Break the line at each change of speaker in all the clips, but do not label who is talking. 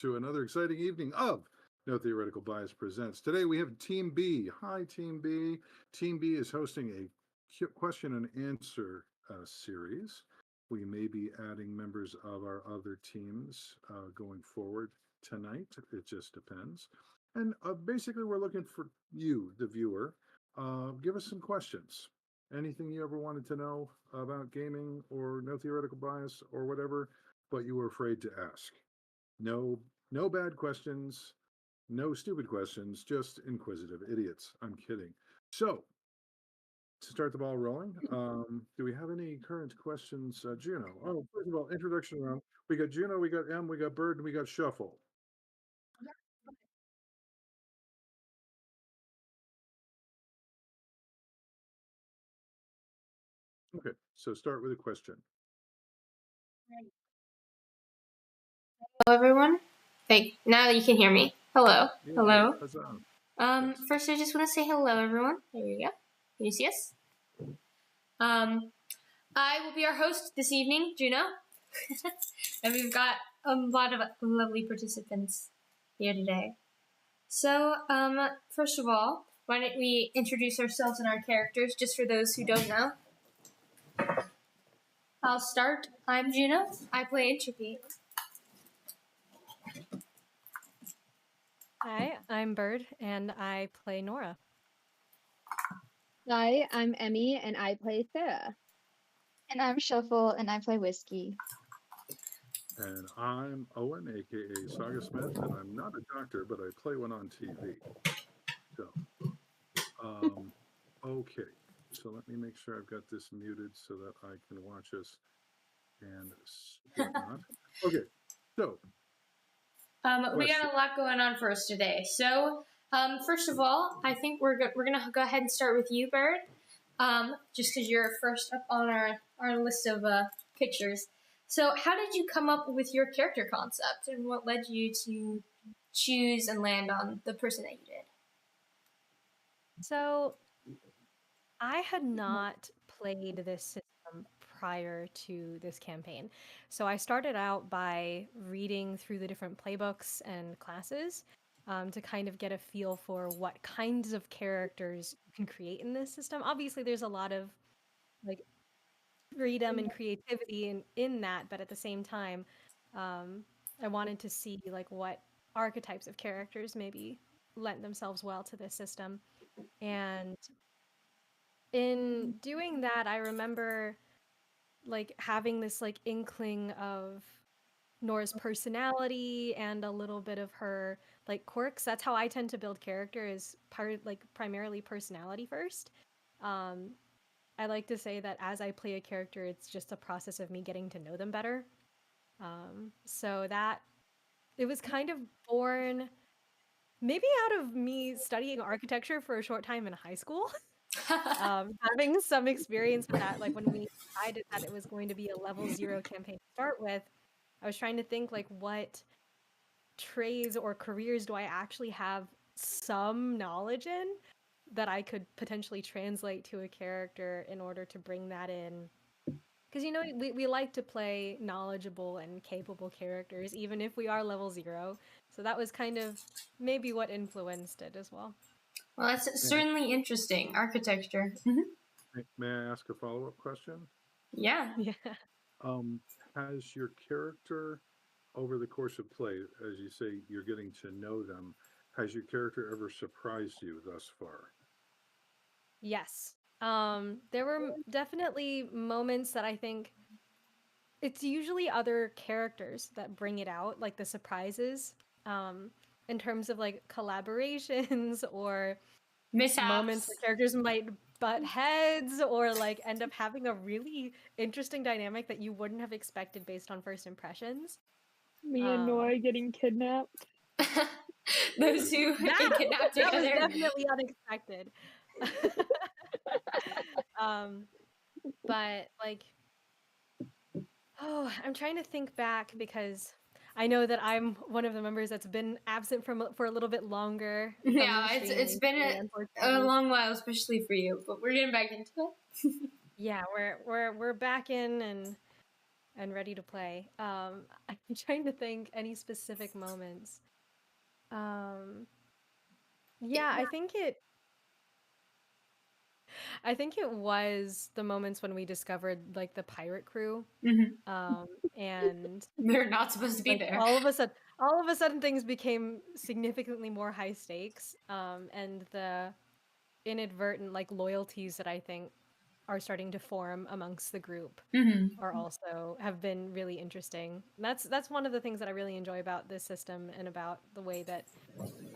to another exciting evening of No Theoretical Bias Presents. Today we have Team B. Hi, Team B. Team B is hosting a question and answer series. We may be adding members of our other teams going forward tonight. It just depends. And basically, we're looking for you, the viewer. Give us some questions. Anything you ever wanted to know about gaming or no theoretical bias or whatever, but you were afraid to ask. No bad questions, no stupid questions, just inquisitive idiots. I'm kidding. So, to start the ball rolling, do we have any current questions? Juno. Oh, first of all, introduction round. We got Juno, we got M, we got Bird, and we got Shuffle. Okay, so start with a question.
Hello, everyone. Hey, now you can hear me. Hello.
Yeah,
Hello.
huzzah.
First, I just want to say hello, everyone. There we go. Can you see us? I will be our host this evening, Juno. And we've got a lot of lovely participants here today. So, first of all, why don't we introduce ourselves and our characters, just for those who don't know. I'll start. I'm Juno. I play Ntb.
Hi, I'm Bird, and I play Nora.
Hi, I'm Emmy, and I play Sarah.
And I'm Shuffle, and I play Whiskey.
And I'm Owen, aka Saga Smith, and I'm not a doctor, but I play one on TV. So, okay. So let me make sure I've got this muted so that I can watch us and whatnot. Okay, so.
We got a lot going on for us today. So, first of all, I think we're gonna go ahead and start with you, Bird. Just because you're first up on our list of pictures. So, how did you come up with your character concept, and what led you to choose and land on the person that you did?
So, I had not played this system prior to this campaign. So I started out by reading through the different playbooks and classes to kind of get a feel for what kinds of characters you can create in this system. Obviously, there's a lot of like freedom and creativity in that, but at the same time, I wanted to see like what archetypes of characters maybe lent themselves well to this system. And in doing that, I remember like having this like inkling of Nora's personality and a little bit of her like quirks. That's how I tend to build character, is primarily personality first. I like to say that as I play a character, it's just a process of me getting to know them better. So that it was kind of born maybe out of me studying architecture for a short time in high school. Having some experience with that, like when we decided that it was going to be a level 0 campaign to start with, I was trying to think like what trades or careers do I actually have some knowledge in that I could potentially translate to a character in order to bring that in. Because, you know, we like to play knowledgeable and capable characters, even if we are level 0. So that was kind of maybe what influenced it as well.
Well, that's certainly interesting. Architecture. Mm-hmm.
May I ask a follow-up question?
Yeah.
Yeah.
Has your character, over the course of play, as you say, you're getting to know them, has your character ever surprised you thus far?
Yes. There were definitely moments that I think it's usually other characters that bring it out, like the surprises, in terms of like collaborations or
mishaps.
Moments where characters might butt heads or like end up having a really interesting dynamic that you wouldn't have expected based on first impressions.
Me and Nora getting kidnapped.
Those who get kidnapped together.
That was definitely unexpected. But like, I'm trying to think back because I know that I'm one of the members that's been absent for a little bit longer.
Yeah, it's been a long while, especially for you. But we're getting back into it.
Yeah, we're back in, and and ready to play. I'm trying to think any specific moments. Yeah, I think it was the moments when we discovered like the pirate crew, and
They're not supposed to be
like
there.
all of a sudden things became significantly more high stakes, and the inadvertent like loyalties that I think are starting to form amongst the group are also have been really interesting. And that's one of the things that I really enjoy about this system and about the way that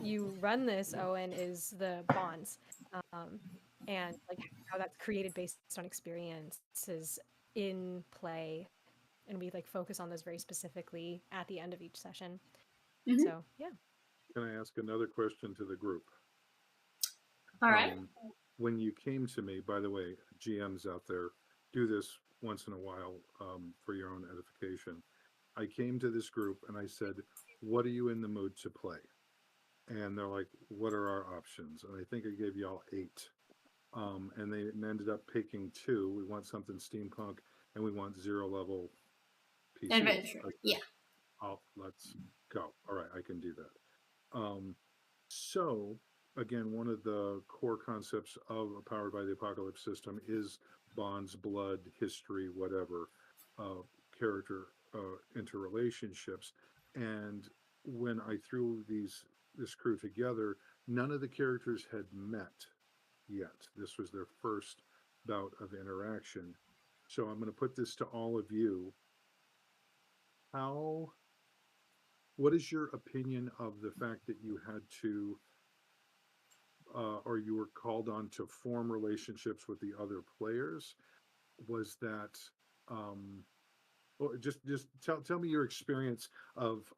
you run this, Owen, is the bonds, and like how that's created based on experiences in play, and we like focus on those very specifically at the end of each session. So yeah.
Can I ask another question to the group?
All right.
When you came to me, by the way, GMs out there, do this once in a while for your own edification. I came to this group and I said, what are you in the mood to play? And they're like, what are our options? And I think I gave y'all 8. And they ended up picking 2. We want something steampunk and we want 0 level PC.
Adventure. Yeah.
Let's go. All right, I can do that. So again, one of the core concepts of a Powered by the Apocalypse system is bonds, blood, history, whatever, character interrelationships. And when I threw this crew together, none of the characters had met yet. This was their first bout of interaction. So I'm going to put this to all of you. What is your opinion of the fact that you had to or you were called on to form relationships with the other players? Was that or just tell me your experience of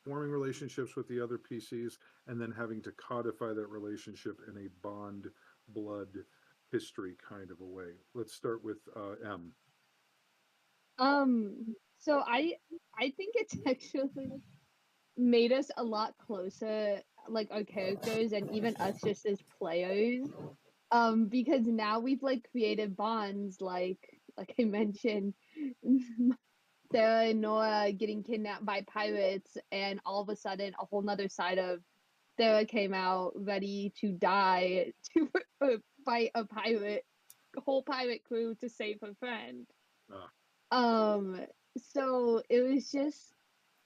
forming relationships with the other PCs and then having to codify that relationship in a bond blood history kind of a way. Let's start with M.
So I think it's actually made us a lot closer, like our characters and even us just as players. Because now we've like created bonds, like I mentioned, Sarah and Nora getting kidnapped by pirates, and all of a sudden a whole nother side of Sarah came out ready to die to fight a whole pirate crew to save her friend. So it was just,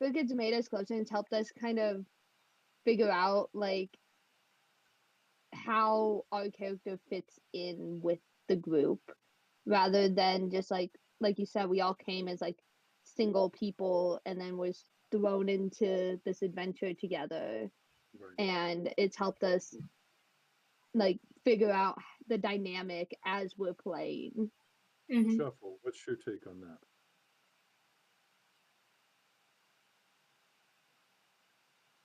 I think it's made us closer and it's helped us kind of figure out like how our character fits in with the group, rather than just like you said, we all came as like single people and then was thrown into this adventure together.
Right.
And it's helped us like figure out the dynamic as we're playing.
Shuffle, what's your take on that?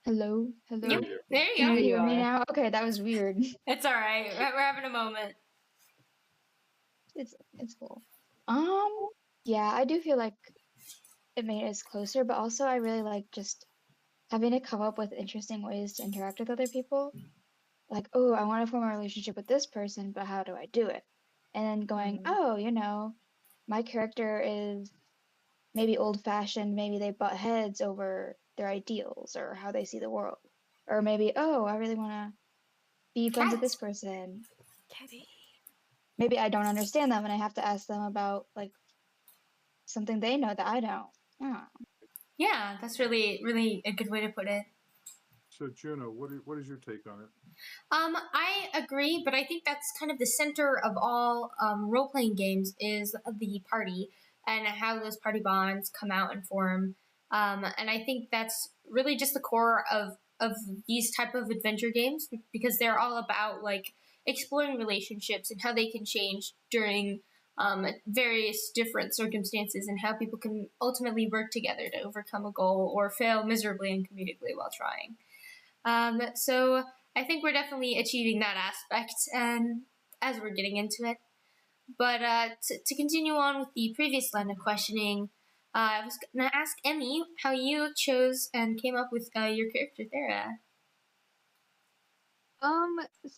Hello?
Yep. There you
Can
go.
you hear me
are.
now? Okay, that was weird.
It's all right. We're having a moment.
It's cool. Yeah, I do feel like it made us closer, but also I really like just having to come up with interesting ways to interact with other people. Like, oh, I want to form a relationship with this person, but how do I do it? And then going, oh, my character is maybe old-fashioned, maybe they butt heads over their ideals or how they see the world. Or maybe, oh, I really want to be friends with this person. Maybe I don't understand them and I have to ask them about like something they know that I don't.
Yeah, that's really, really a good way to put it.
So Juno, what is your take on it?
I agree, but I think that's kind of the center of all role-playing games is the party and how those party bonds come out and form. And I think that's really just the core of these type of adventure games, because they're all about like exploring relationships and how they can change during various different circumstances, and how people can ultimately work together to overcome a goal or fail miserably and comedically while trying. So I think we're definitely achieving that aspect, and as we're getting into it. But to continue on with the previous line of questioning, I was going to ask Emmy how you chose and came up with your character Thera.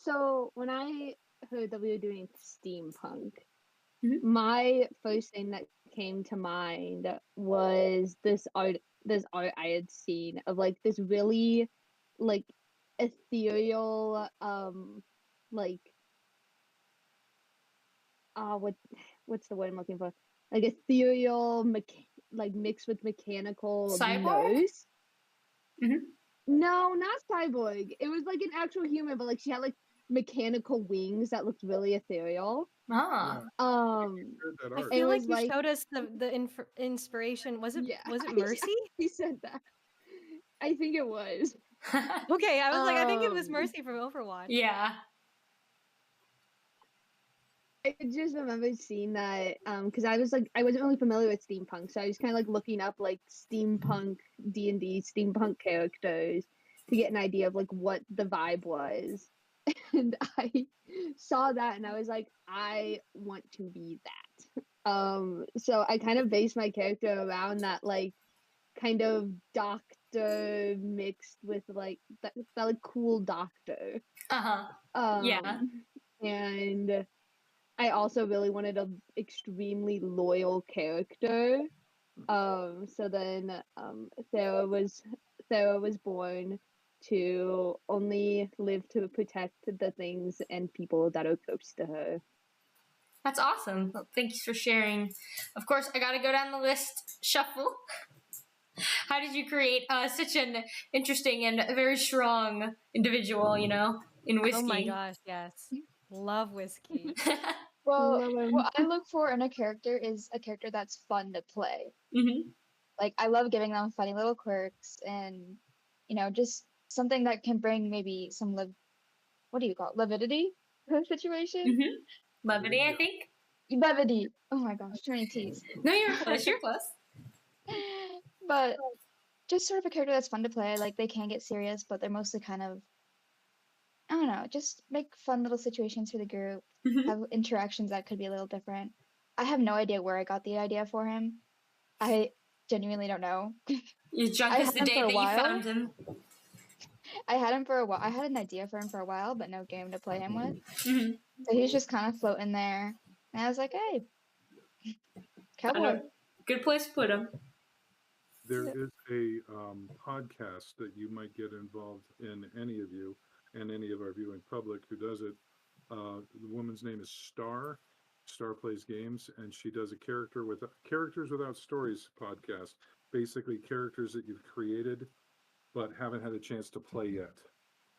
So when I heard that we were doing steampunk, my first thing that came to mind was this art I had seen of like this really like ethereal like what's the word I'm looking for? Like ethereal like mixed with mechanical
Cyborg?
nose.
Mhm.
No, not cyborg. It was like an actual human, but like she had like mechanical wings that looked really ethereal.
Ah.
Heard that
I
art.
feel
It
like
was
you
like
showed us the inspiration. Was it
yeah,
Mercy?
he said that. I think it was.
Okay, I was like, I think it was
Um,
Mercy from Overwatch.
Yeah.
I just remember seeing that because I wasn't really familiar with steampunk, so I was kind of like looking up like steampunk D&D steampunk characters to get an idea of like what the vibe was. And I saw that and I was like, I want to be that. So I kind of based my character around that like kind of doctor mixed with like that like cool doctor.
Uh-huh. Yeah.
And I also really wanted an extremely loyal character. So then Sarah was born to only live to protect the things and people that are close to her.
That's awesome. Well, thank you for sharing. Of course, I gotta go down the list. Shuffle. How did you create such an interesting and very strong individual, you know, in whiskey?
Oh my gosh, yes. Love whiskey.
Well,
Love 'em.
what I look for in a character is a character that's fun to play.
Mm-hmm.
Like I love giving them funny little quirks and just something that can bring maybe some what do you call it? Levity to the situation?
Mm-hmm. Levity, I think.
Levity. Oh my gosh, too many T's.
No, you're close. You're close.
But just sort of a character that's fun to play. Like they can get serious, but they're mostly kind of I don't know, just make fun little situations for the group,
Mm-hmm.
have interactions that could be a little different. I have no idea where I got the idea for him. I genuinely don't know.
You're drunk
I
as
had
the
him
day
for a
that you
while.
found him.
I had him for a while. I had an idea for him for a while, but no game to play him with.
Mm-hmm.
So he was just kind of floating there. And I was like, hey, cowboy.
Good place to put him.
There is a podcast that you might get involved in, any of you and any of our viewing public who does it. The woman's name is Star. Star plays games, and she does a characters without stories podcast. Basically, characters that you've created but haven't had a chance to play yet.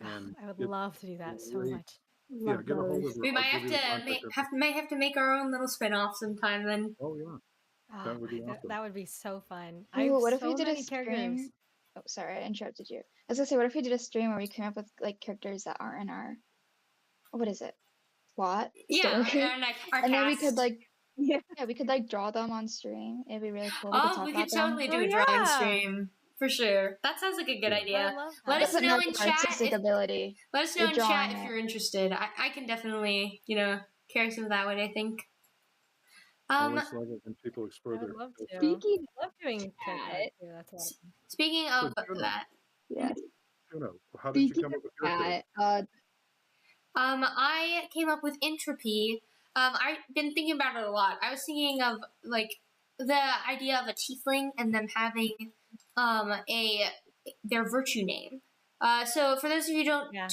And
I would
it-
love to do that so
great-
much.
yeah,
Love
get a hold
those.
of her.
We
I'll
might
give
have
you
to
the contact info.
may have to make our own little spin-off sometime then.
Oh yeah,
Oh,
that would be awesome.
that would be so fun. I
Ooh,
have
what if
so
we did a
many characters.
stream? Oh, sorry, I interrupted you. I was gonna say, what if we did a stream where we came up with like characters that aren't in our, what is it? Plot?
Yeah,
Story?
our
And then we
cast.
could like,
Yeah.
yeah, we could like draw them on stream. It'd be really cool. We could
Oh,
talk
we
about
could
them.
totally do
Oh,
a drawing
yeah.
stream for sure. That sounds like a good
Yeah.
I
idea.
love
Let
that.
us
Doesn't
know
matter
in
our
chat.
artistic ability.
Let us know
You're
in chat
drawing
if
it.
you're interested. I can definitely, carry some of that way, I think.
Always love it when people explore
I would
their
love to.
Speaking
I love doing character
chat.
art too. That's a lot of fun.
Speaking of
So, Juno.
that,
Yes.
Juno, how did you
Speaking
come
of
up with your character?
that,
I came up with Ntb. I've been thinking about it a lot. I was thinking of like the idea of a tiefling and them having their virtue name. So for those of you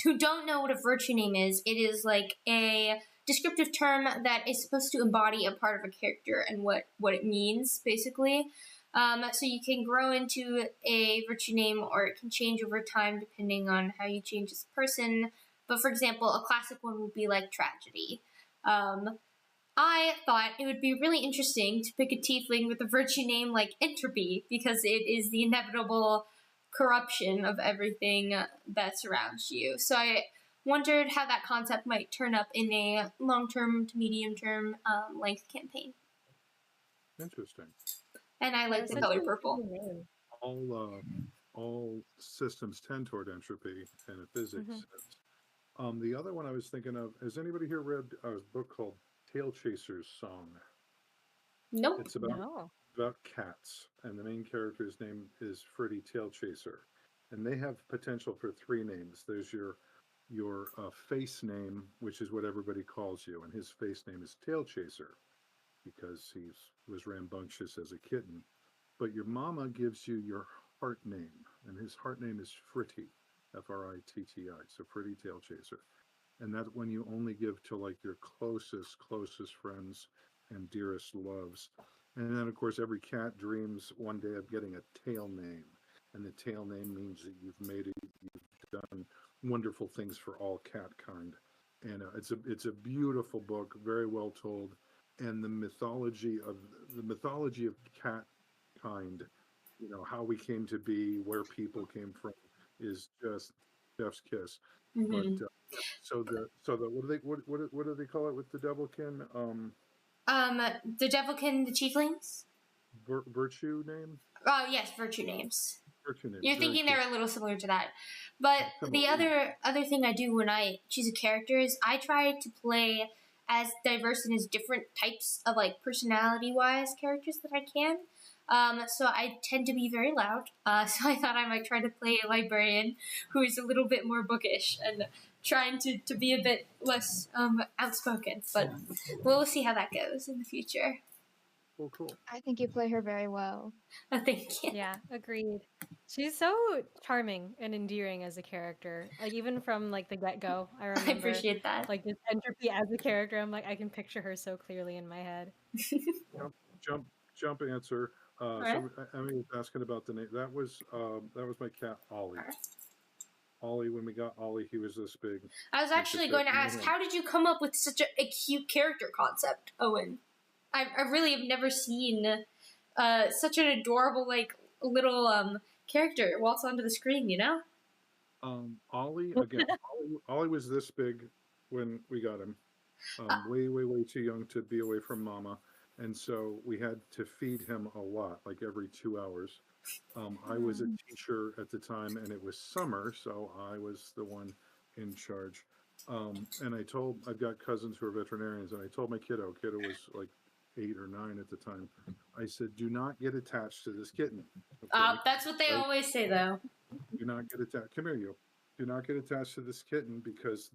who don't know what a virtue name is, it is like a descriptive term that is supposed to embody a part of a character and what it means, basically. So you can grow into a virtue name, or it can change over time depending on how you change as a person. But for example, a classic one would be like tragedy. I thought it would be really interesting to pick a tiefling with a virtue name like Ntb, because it is the inevitable corruption of everything that surrounds you. So I wondered how that concept might turn up in a long-term to medium-term length campaign.
Interesting.
And I like
That's
the
such
color
an
purple.
interesting name.
All systems tend toward entropy in a physics
Mhm.
sense. The other one I was thinking of, has anybody here read a book called Tail Chaser's Song?
Nope.
It's about
No.
cats, and the main character's name is Freddy Tailchaser, and they have potential for 3 names. There's your face name, which is what everybody calls you, and his face name is Tailchaser. because he was rambunctious as a kitten. But your mama gives you your heart name, and his heart name is Fritty, Frittii, so Fritty Tail Chaser. And that's when you only give to like your closest friends and dearest loves. And then, of course, every cat dreams one day of getting a tail name. And the tail name means that you've done wonderful things for all cat kind. And it's a beautiful book, very well told. And the mythology of cat kind, how we came to be, where people came from, is just chef's kiss. But
Mm-hmm.
so the what do they call it with the Devilkin?
The Devilkin, the Tieflings?
Virtue name?
Oh, yes, virtue names.
Virtue name.
You're thinking they're a little similar to that. But the other thing I do when I choose a character is I try to play as diverse and as different types of like personality-wise characters that I can. So I tend to be very loud. So I thought I might try to play a librarian who is a little bit more bookish and trying to be a bit less outspoken. But we'll see how that goes in the future.
Oh, cool.
I think you play her very well.
Thank you.
Yeah, agreed. She's so charming and endearing as a character. Like even from like the get-go, I remember.
I appreciate that.
Like just Entropy as a character, I'm like I can picture her so clearly in my head.
Jump answer.
Right.
Emily was asking about the name. That was my cat Ollie.
Right.
Ollie, when we got Ollie, he was this big.
I was actually going to ask, how did you come up with such a cute character concept, Owen? I really have never seen such an adorable like little character waltz onto the screen.
Ollie again. Ollie was this big when we got him. Way too young to be away from mama, and so we had to feed him a lot, like every 2 hours. I was a teacher at the time, and it was summer, so I was the one in charge. And I've got cousins who are veterinarians, and I told my kiddo was like 8 or 9 at the time. I said, "Do not get attached to this kitten." Okay?
That's what they always say, though.
Do not get attached. Come here, you. Do not get attached to this kitten because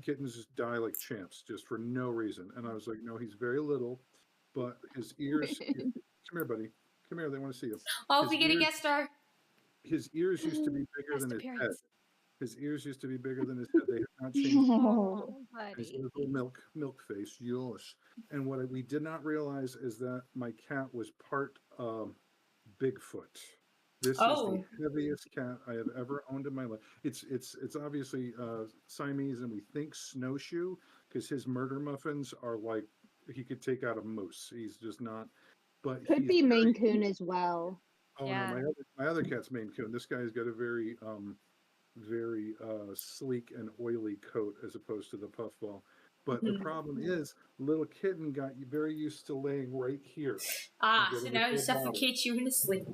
kittens just die like champs, just for no reason. And I was like, no, he's very little, but his ears. Come here, buddy. Come here. They want to see you.
Oh, we get a guest star.
His ears used to be bigger than his head. His ears used to be bigger than his head. They have not changed.
Oh,
His
buddy.
little milk face, yes. And what we did not realize is that my cat was part Bigfoot. This is the heaviest cat I have ever owned in my life. It's obviously Siamese, and we think snowshoe because his murder muffins are like he could take out a moose. He's just not. But
Could be Maine Coon as well.
Oh
Yeah.
no, my other cat's Maine Coon. This guy's got a very sleek and oily coat as opposed to the puffball. But the problem is, little kitten got very used to laying right here.
So now he suffocates you in his sleep.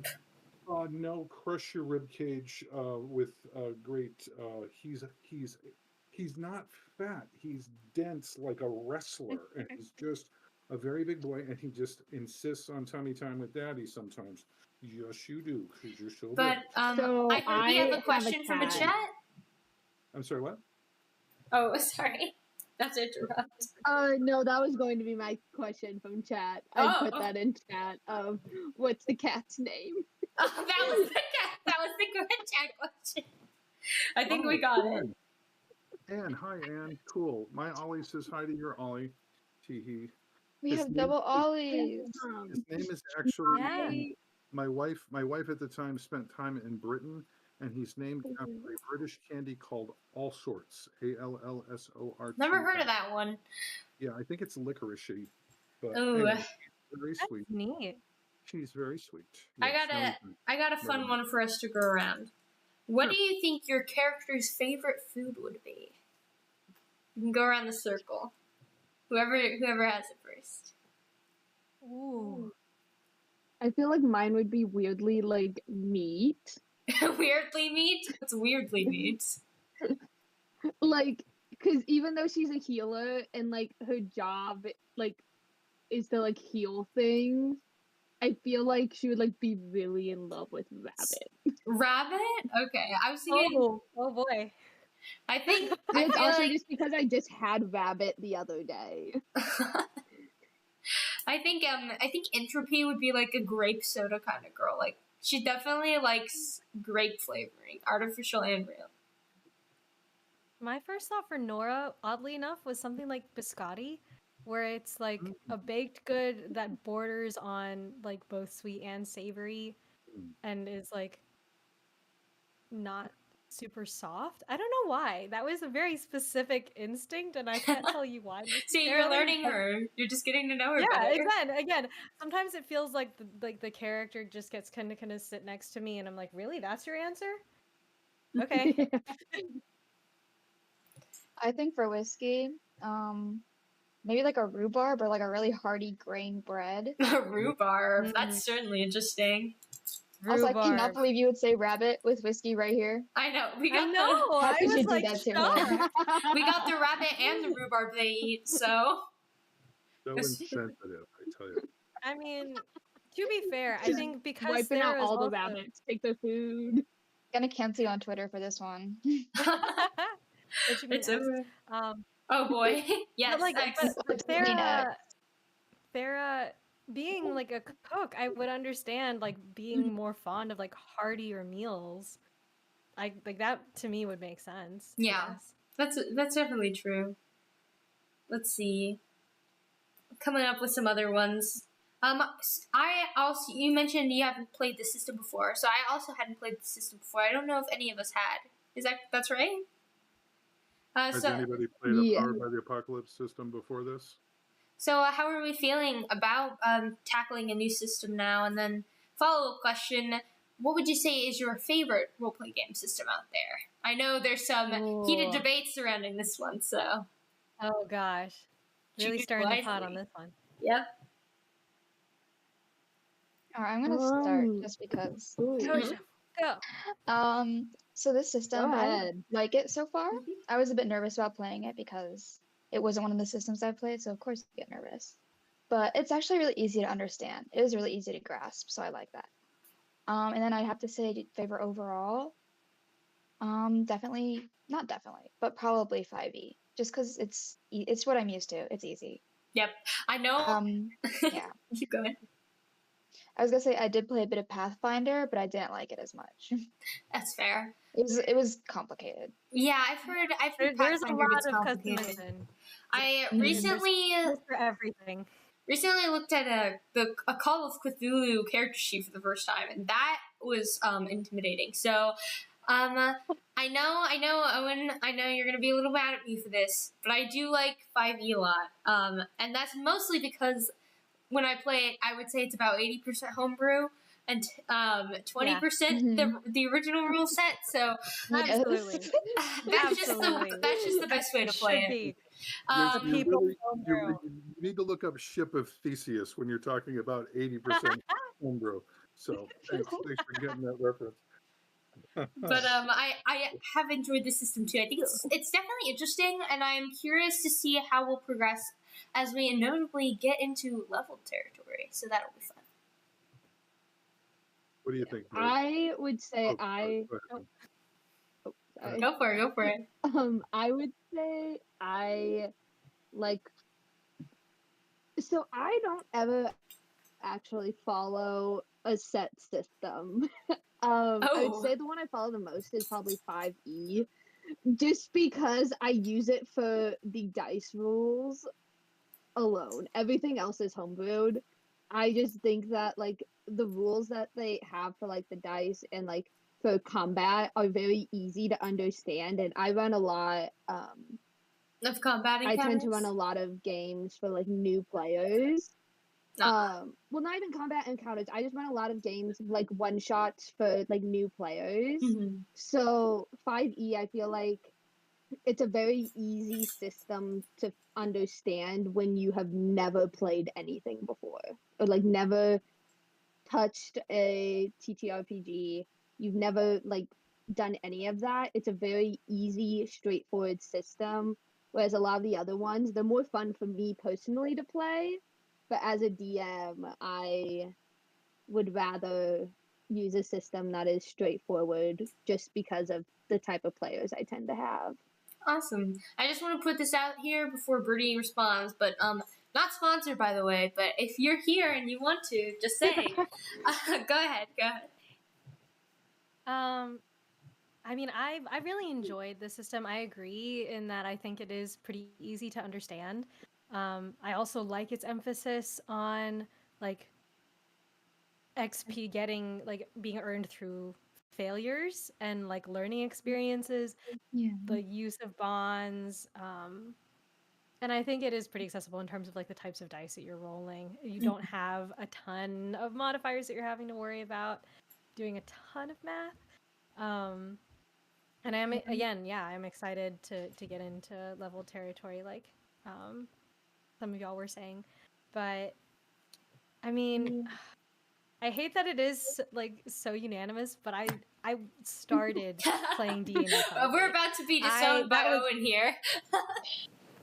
No, crush your rib cage with great. He's not fat. He's dense like a wrestler, and he's just a very big boy. And he just insists on tummy time with daddy sometimes. Yes, you do, because you're so
But
big.
So
I heard we have a
I
question from a
cat.
chat.
I'm sorry, what?
Oh, sorry. That's interrupt.
No, that was going to be my question from chat. I put that in chat. What's the cat's name?
Oh, that was the cat. That was the good chat question. I think we got it.
Anne, hi Anne. Cool. My Ollie says hi to your Ollie. Teehee.
We
His
have
name-
double ollies.
His name is actually
Yeah.
my wife at the time spent time in Britain, and he's named after a British candy called All Sorts. ALLSORT.
Never heard of that one.
Yeah, I think it's licoricey. But
Ooh.
anyway, she's very sweet.
Neat.
She's very sweet.
I
Yes,
got a fun one for us to go around. What do you think your character's favorite food would be? You can go around the circle. Whoever has it first.
Ooh.
I feel like mine would be weirdly like meat.
Weirdly meat? It's weirdly meat.
Like, because even though she's a healer and like her job like is to like heal things, I feel like she would like be really in love with Rabbit.
Rabbit? Okay, I was thinking.
Oh boy.
I think
And
I
it's
feel
also
like
just because I just had Rabbit the other day.
I think Entropy would be like a grape soda kind of girl. Like she definitely likes grape flavoring, artificial and real.
My first thought for Nora, oddly enough, was something like biscotti, where it's like a baked good that borders on like both sweet and savory, and is like not super soft. I don't know why. That was a very specific instinct, and I can't tell you why.
See, you're learning her. You're just getting to know her
Yeah,
better.
again. Sometimes it feels like the character just gets kind of sit next to me, and I'm like, really, that's your answer? Okay.
I think for whiskey, maybe like a rhubarb or like a really hearty grain bread.
Rhubarb. That's certainly interesting.
Also, I cannot
Rhubarb.
believe you would say rabbit with whiskey right here.
I know.
I know.
How
I
could
was
you do
like
that to
shocked.
him?
We got the rabbit and the rhubarb they eat, so.
So insensitive, I tell you.
I mean, to be fair, I think because
Wiping out
there is
all the
also...
rabbits, take their food.
Gonna cancel you on Twitter for this one.
What you mean?
It's over.
Um,
Oh boy. Yes,
but Farah, being like a cook, I would understand like being more fond of like heartier meals. Like that to me would make sense.
Yeah.
Yes.
That's definitely true. Let's see. Coming up with some other ones. I also, you mentioned you haven't played the system before, so I also hadn't played the system before. I don't know if any of us had. That's right?
Has anybody played a Powered by the Apocalypse system before this?
So how are we feeling about tackling a new system now? And then follow-up question, what would you say is your favorite role-play game system out there? I know there's some heated debates surrounding this one, so.
Oh gosh. Really stirring the pot on this one.
Yep.
Alright, I'm gonna start just because.
Go.
So this system, I like it so far. I was a bit nervous about playing it because it wasn't one of the systems I played, so of course you get nervous. But it's actually really easy to understand. It was really easy to grasp, so I like that. And then I'd have to say favorite overall. Definitely, not definitely, but probably 5e. Just because it's what I'm used to. It's easy.
Yep, I know.
Yeah.
Keep going.
I was gonna say I did play a bit of Pathfinder, but I didn't like it as much.
That's fair.
It was complicated.
Yeah, I've heard
There's a
Pathfinder gets
lot of
complicated.
customization.
I recently
for everything.
Recently looked at a Call of Cthulhu character sheet for the first time, and that was intimidating. So, I know, Owen. I know you're gonna be a little mad at me for this, but I do like 5e a lot, and that's mostly because when I play it, I would say it's about 80% homebrew and 20% the original rule set. So
absolutely,
that's just the best way to play it.
You need to look up Ship of Theseus when you're talking about 80% homebrew. So thanks for getting that reference.
But I have enjoyed the system too. I think it's definitely interesting, and I'm curious to see how we'll progress as we inevitably get into level territory. So that'll be fun.
What do you think, Brett?
I would say
Go for it.
I would say I like. So I don't ever actually follow a set system. I would say the one I follow the most is probably 5e, just because I use it for the dice rules alone. Everything else is homebrewed. I just think that like the rules that they have for like the dice and like for combat are very easy to understand, and I run a lot
of combat encounters?
I tend to run a lot of games for like new players. Well, not even combat encounters. I just run a lot of games like one shots for like new players. So 5e, I feel like it's a very easy system to understand when you have never played anything before or like never touched a TTRPG. You've never like done any of that. It's a very easy, straightforward system. Whereas a lot of the other ones, they're more fun for me personally to play. But as a DM, I would rather use a system that is straightforward just because of the type of players I tend to have.
Awesome. I just want to put this out here before Birdie responds, but not sponsored by the way. But if you're here and you want to, just say. Go ahead.
I mean, I really enjoyed the system. I agree in that I think it is pretty easy to understand. I also like its emphasis on like XP being earned through failures and like learning experiences,
Yeah.
the use of bonds. And I think it is pretty accessible in terms of like the types of dice that you're rolling. You don't have a ton of modifiers that you're having to worry about doing a ton of math. And I'm I'm excited to get into level territory like some of y'all were saying. But I mean, I hate that it is like so unanimous, but I started playing D&D.
We're about to be disowned by Owen here.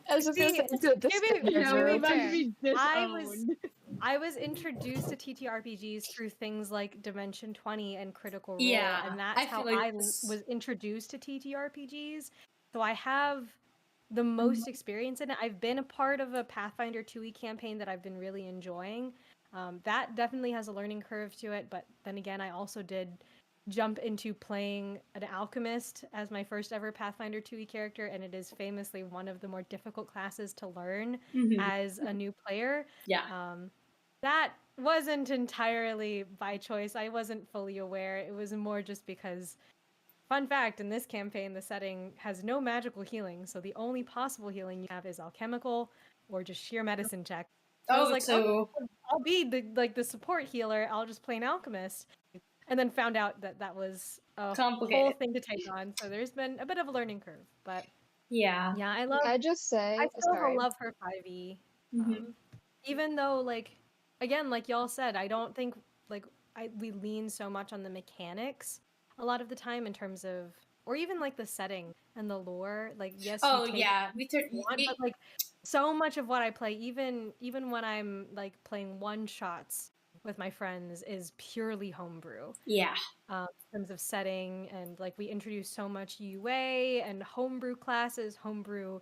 I was just gonna say it's
I was introduced to TTRPGs through things like Dimension 20 and Critical Role,
Yeah,
and that's how I was introduced to TTRPGs. So I have the most experience in it. I've been a part of a Pathfinder 2e campaign that I've been really enjoying. That definitely has a learning curve to it, but then again, I also did jump into playing an alchemist as my first ever Pathfinder 2e character, and it is famously one of the more difficult classes to learn as a new player.
Yeah.
That wasn't entirely by choice. I wasn't fully aware. It was more just because, fun fact, in this campaign, the setting has no magical healing, so the only possible healing you have is alchemical or just sheer medicine check. So I was like, I'll be the support healer. I'll just play an alchemist. And then found out that was a whole thing to take on. So there's been a bit of a learning curve, but
yeah,
I still love her 5e. Even though, like, again, like y'all said, I don't think like we lean so much on the mechanics a lot of the time in terms of, or even like the setting and the lore. Like, yes, but like so much of what I play, even when I'm like playing one shots with my friends, is purely homebrew.
Yeah.
In terms of setting, and like we introduce so much UA and homebrew classes, homebrew,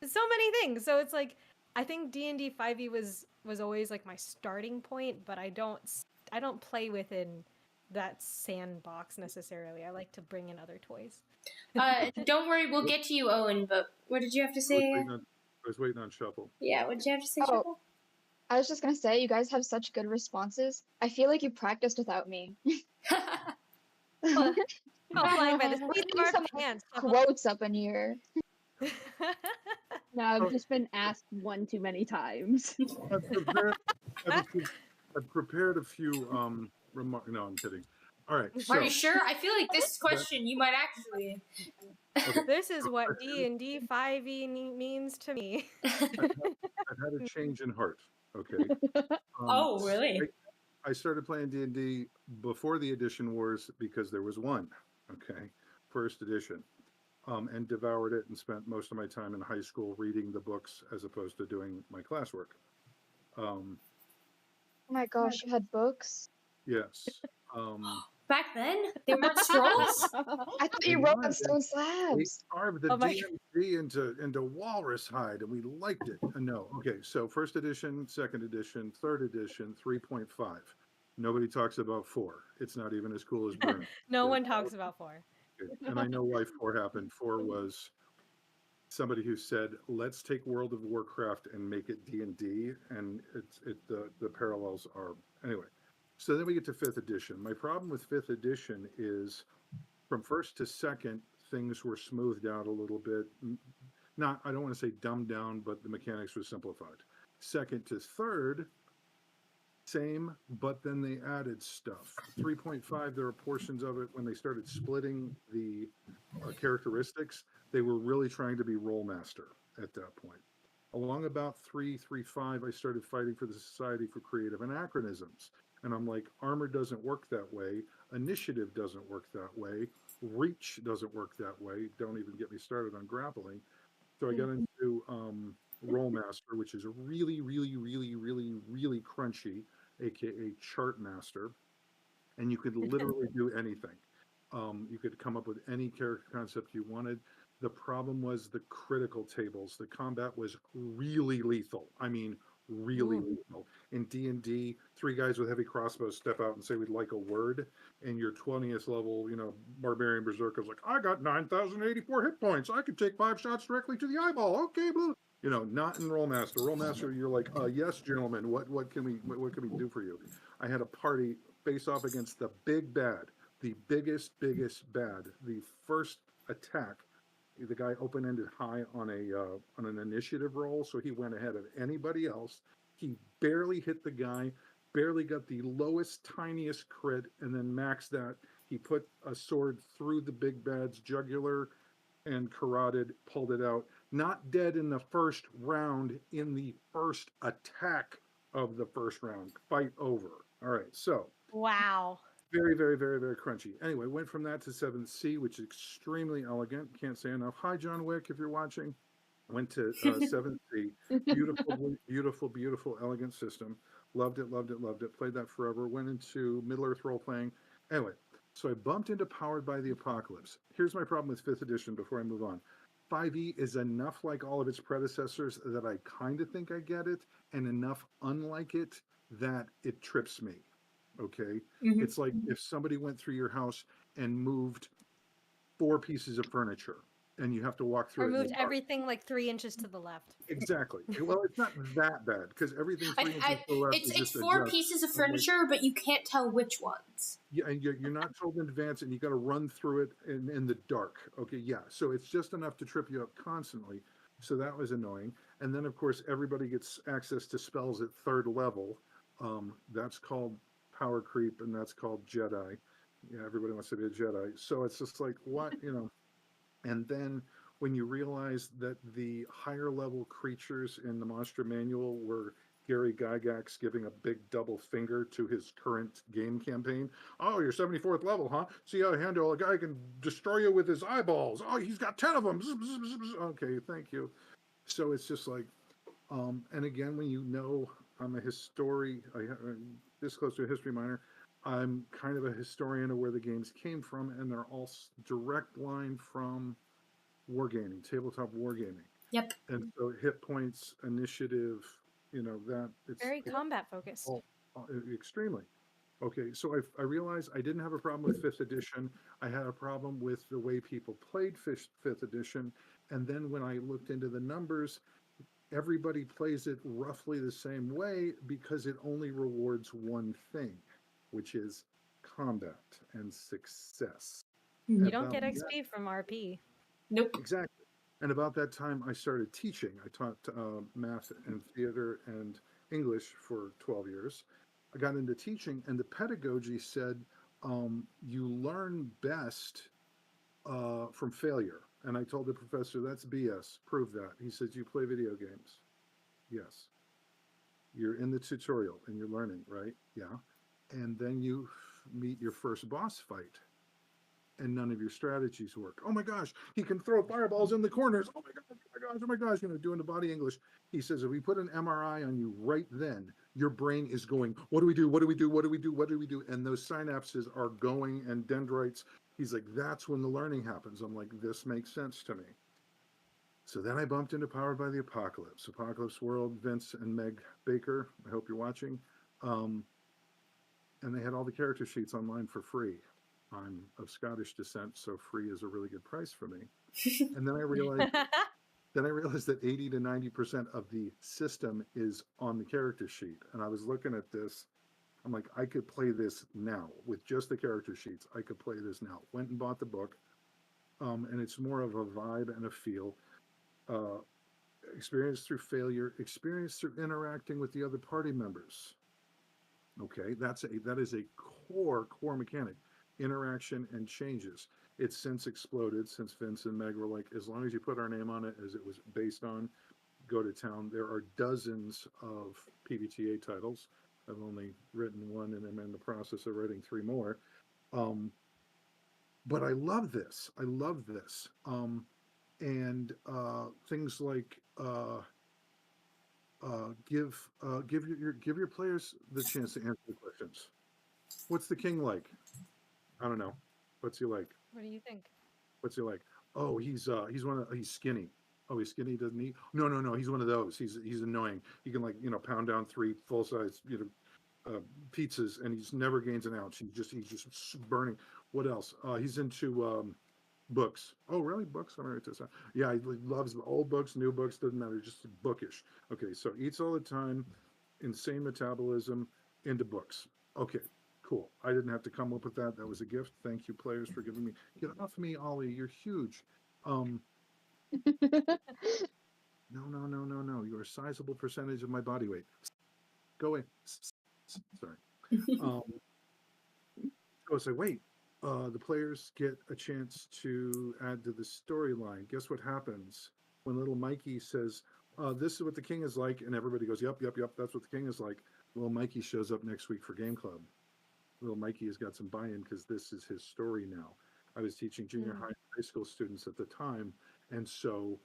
so many things. So it's like I think D&D 5e was always like my starting point, but I don't play within that sandbox necessarily. I like to bring in other toys.
Don't worry, we'll get to you, Owen. But what did you have to say?
I was waiting on Shuffle.
Yeah, what did you have to say, Shuffle?
I was just gonna say, you guys have such good responses. I feel like you practiced without me.
Flying by the seat of our pants.
Quotes up in here.
No, I've just been asked one too many times.
I've prepared a few remarks. No, I'm kidding. All right. So,
are you sure? I feel like this question you might actually.
Okay. This is what D&D 5e means to me.
I've had a change in heart. Okay.
Oh, really?
I started playing D&D before the edition wars because there was one. Okay, first edition, and devoured it and spent most of my time in high school reading the books as opposed to doing my classwork.
Oh my gosh, you had books?
Yes.
Back then, they weren't scrolls.
I thought you wrote on stone slabs.
They carved the DMD into walrus hide, and we liked it. No, okay. So first edition, second edition, third edition, 3.5. Nobody talks about 4. It's not even as cool as Burn.
No one talks about 4.
And I know why 4 happened. 4 was somebody who said, "Let's take World of Warcraft and make it D&D," and the parallels are anyway. So then we get to 5th edition. My problem with 5th edition is from first to second, things were smoothed out a little bit. Not, I don't want to say dumbed down, but the mechanics were simplified. Second to third, same, but then they added stuff. 3.5, there are portions of it when they started splitting the characteristics, they were really trying to be role master at that point. Along about 3.5, I started fighting for the Society for Creative Anachronisms. And I'm like, armor doesn't work that way. Initiative doesn't work that way. Reach doesn't work that way. Don't even get me started on grappling. So I got into Role Master, which is really, really, really, really, really crunchy, aka Chart Master. And you could literally do anything. You could come up with any character concept you wanted. The problem was the critical tables. The combat was really lethal. I mean, really
Ooh.
lethal. In D&D, three guys with heavy crossbows step out and say we'd like a word, and your 20th level, barbarian berserker's like, I got 9,084 hit points. I could take 5 shots directly to the eyeball. Okay, blue. Not in Rollmaster. Rollmaster, you're like, yes, gentlemen. What can we do for you? I had a party face off against the big bad, the biggest bad. The first attack, the guy open-ended high on an initiative roll, so he went ahead of anybody else. He barely hit the guy, barely got the lowest, tiniest crit, and then maxed that. He put a sword through the big bad's jugular and carotid, pulled it out. Not dead in the first round, in the first attack of the first round. Fight over. All right, so
Wow.
very, very, very, very crunchy. Anyway, went from that to 7th Sea, which is extremely elegant. Can't say enough. Hi, John Wick, if you're watching. Went to 7th Sea. Beautiful, beautiful, beautiful, elegant system. Loved it, loved it, loved it. Played that forever. Went into Middle Earth role playing. Anyway, so I bumped into Powered by the Apocalypse. Here's my problem with 5th edition before I move on. 5e is enough like all of its predecessors that I kind of think I get it, and enough unlike it that it trips me. Okay.
Mhm.
It's like if somebody went through your house and moved 4 pieces of furniture and you have to walk through
Or
it. in the
moved
dark.
everything like 3 inches to the left.
Exactly. Well, it's not that bad because everything 3 inches to the left is
It's
just
4
adjust.
pieces of
I'm like,
furniture, but you can't tell which ones.
yeah, and you're not told in advance, and you got to run through it in the dark. Okay, yeah. So it's just enough to trip you up constantly. So that was annoying. And then, of course, everybody gets access to spells at 3rd level. That's called power creep, and that's called Jedi. Yeah, everybody wants to be a Jedi. So it's just like, what, And then when you realize that the higher level creatures in the monster manual were Gary Gygax giving a big double finger to his current game campaign. Oh, you're 74th level, huh? See how I handle a guy can destroy you with his eyeballs. Oh, he's got 10 of them. Okay, thank you. So it's just like, and again, when I'm a historian, this close to a history minor, I'm kind of a historian of where the games came from, and they're all direct line from wargaming, tabletop wargaming.
Yep.
And so hit points, initiative, that it's
Very combat focused.
Extremely. Okay, so I realized I didn't have a problem with 5th edition. I had a problem with the way people played 5th edition. And then when I looked into the numbers, everybody plays it roughly the same way because it only rewards one thing, which is combat and success.
Mhm.
You don't get XP from RP.
Nope.
Exactly. And about that time, I started teaching. I taught math and theater and English for 12 years. I got into teaching, and the pedagogy said you learn best from failure. And I told the professor, that's BS. Prove that. He says, you play video games. Yes. You're in the tutorial and you're learning, right? Yeah. And then you meet your first boss fight, and none of your strategies work. Oh my gosh, he can throw fireballs in the corners. Oh my gosh, oh my gosh, oh my gosh, doing the body English. He says, if we put an MRI on you right then, your brain is going, what do we do? What do we do? What do we do? What do we do? And those synapses are going, and dendrites. He's like, that's when the learning happens. I'm like, this makes sense to me. So then I bumped into Powered by the Apocalypse. Apocalypse World, Vince and Meg Baker. I hope you're watching. And they had all the character sheets online for free. I'm of Scottish descent, so free is a really good price for me. And then I realized that 80 to 90% of the system is on the character sheet. And I was looking at this. I'm like, I could play this now with just the character sheets. I could play this now. Went and bought the book. And it's more of a vibe and a feel. Experience through failure, experience through interacting with the other party members. Okay, that is a core mechanic. Interaction and changes. It's since exploded, since Vince and Meg were like, as long as you put our name on it as it was based on, go to town. There are dozens of PBTA titles. I've only written one, and I'm in the process of writing 3 more. But I love this. I love this. And things like give your players the chance to answer the questions. What's the king like? I don't know. What's he like?
What do you think?
What's he like? Oh, he's skinny. Oh, he's skinny, doesn't he? No, no, no. He's one of those. He's annoying. He can, like, pound down 3 full size pizzas, and he's never gains an ounce. He's just burning. What else? He's into books. Oh, really? Books? All right, that's yeah. He loves old books, new books. Doesn't matter. Just bookish. Okay, so eats all the time, insane metabolism, into books. Okay, cool. I didn't have to come up with that. That was a gift. Thank you, players, for giving me. Get off me, Ollie. You're huge. No, no, no, no, no. You're a sizable percentage of my body weight. Go away. Sorry. So wait. The players get a chance to add to the storyline. Guess what happens when little Mikey says, "This is what the king is like," and everybody goes, "Yep, yep, yep. That's what the king is like." Little Mikey shows up next week for Game Club. Little Mikey has got some buy-in because this is his story now. I was teaching junior high school students at the time, and so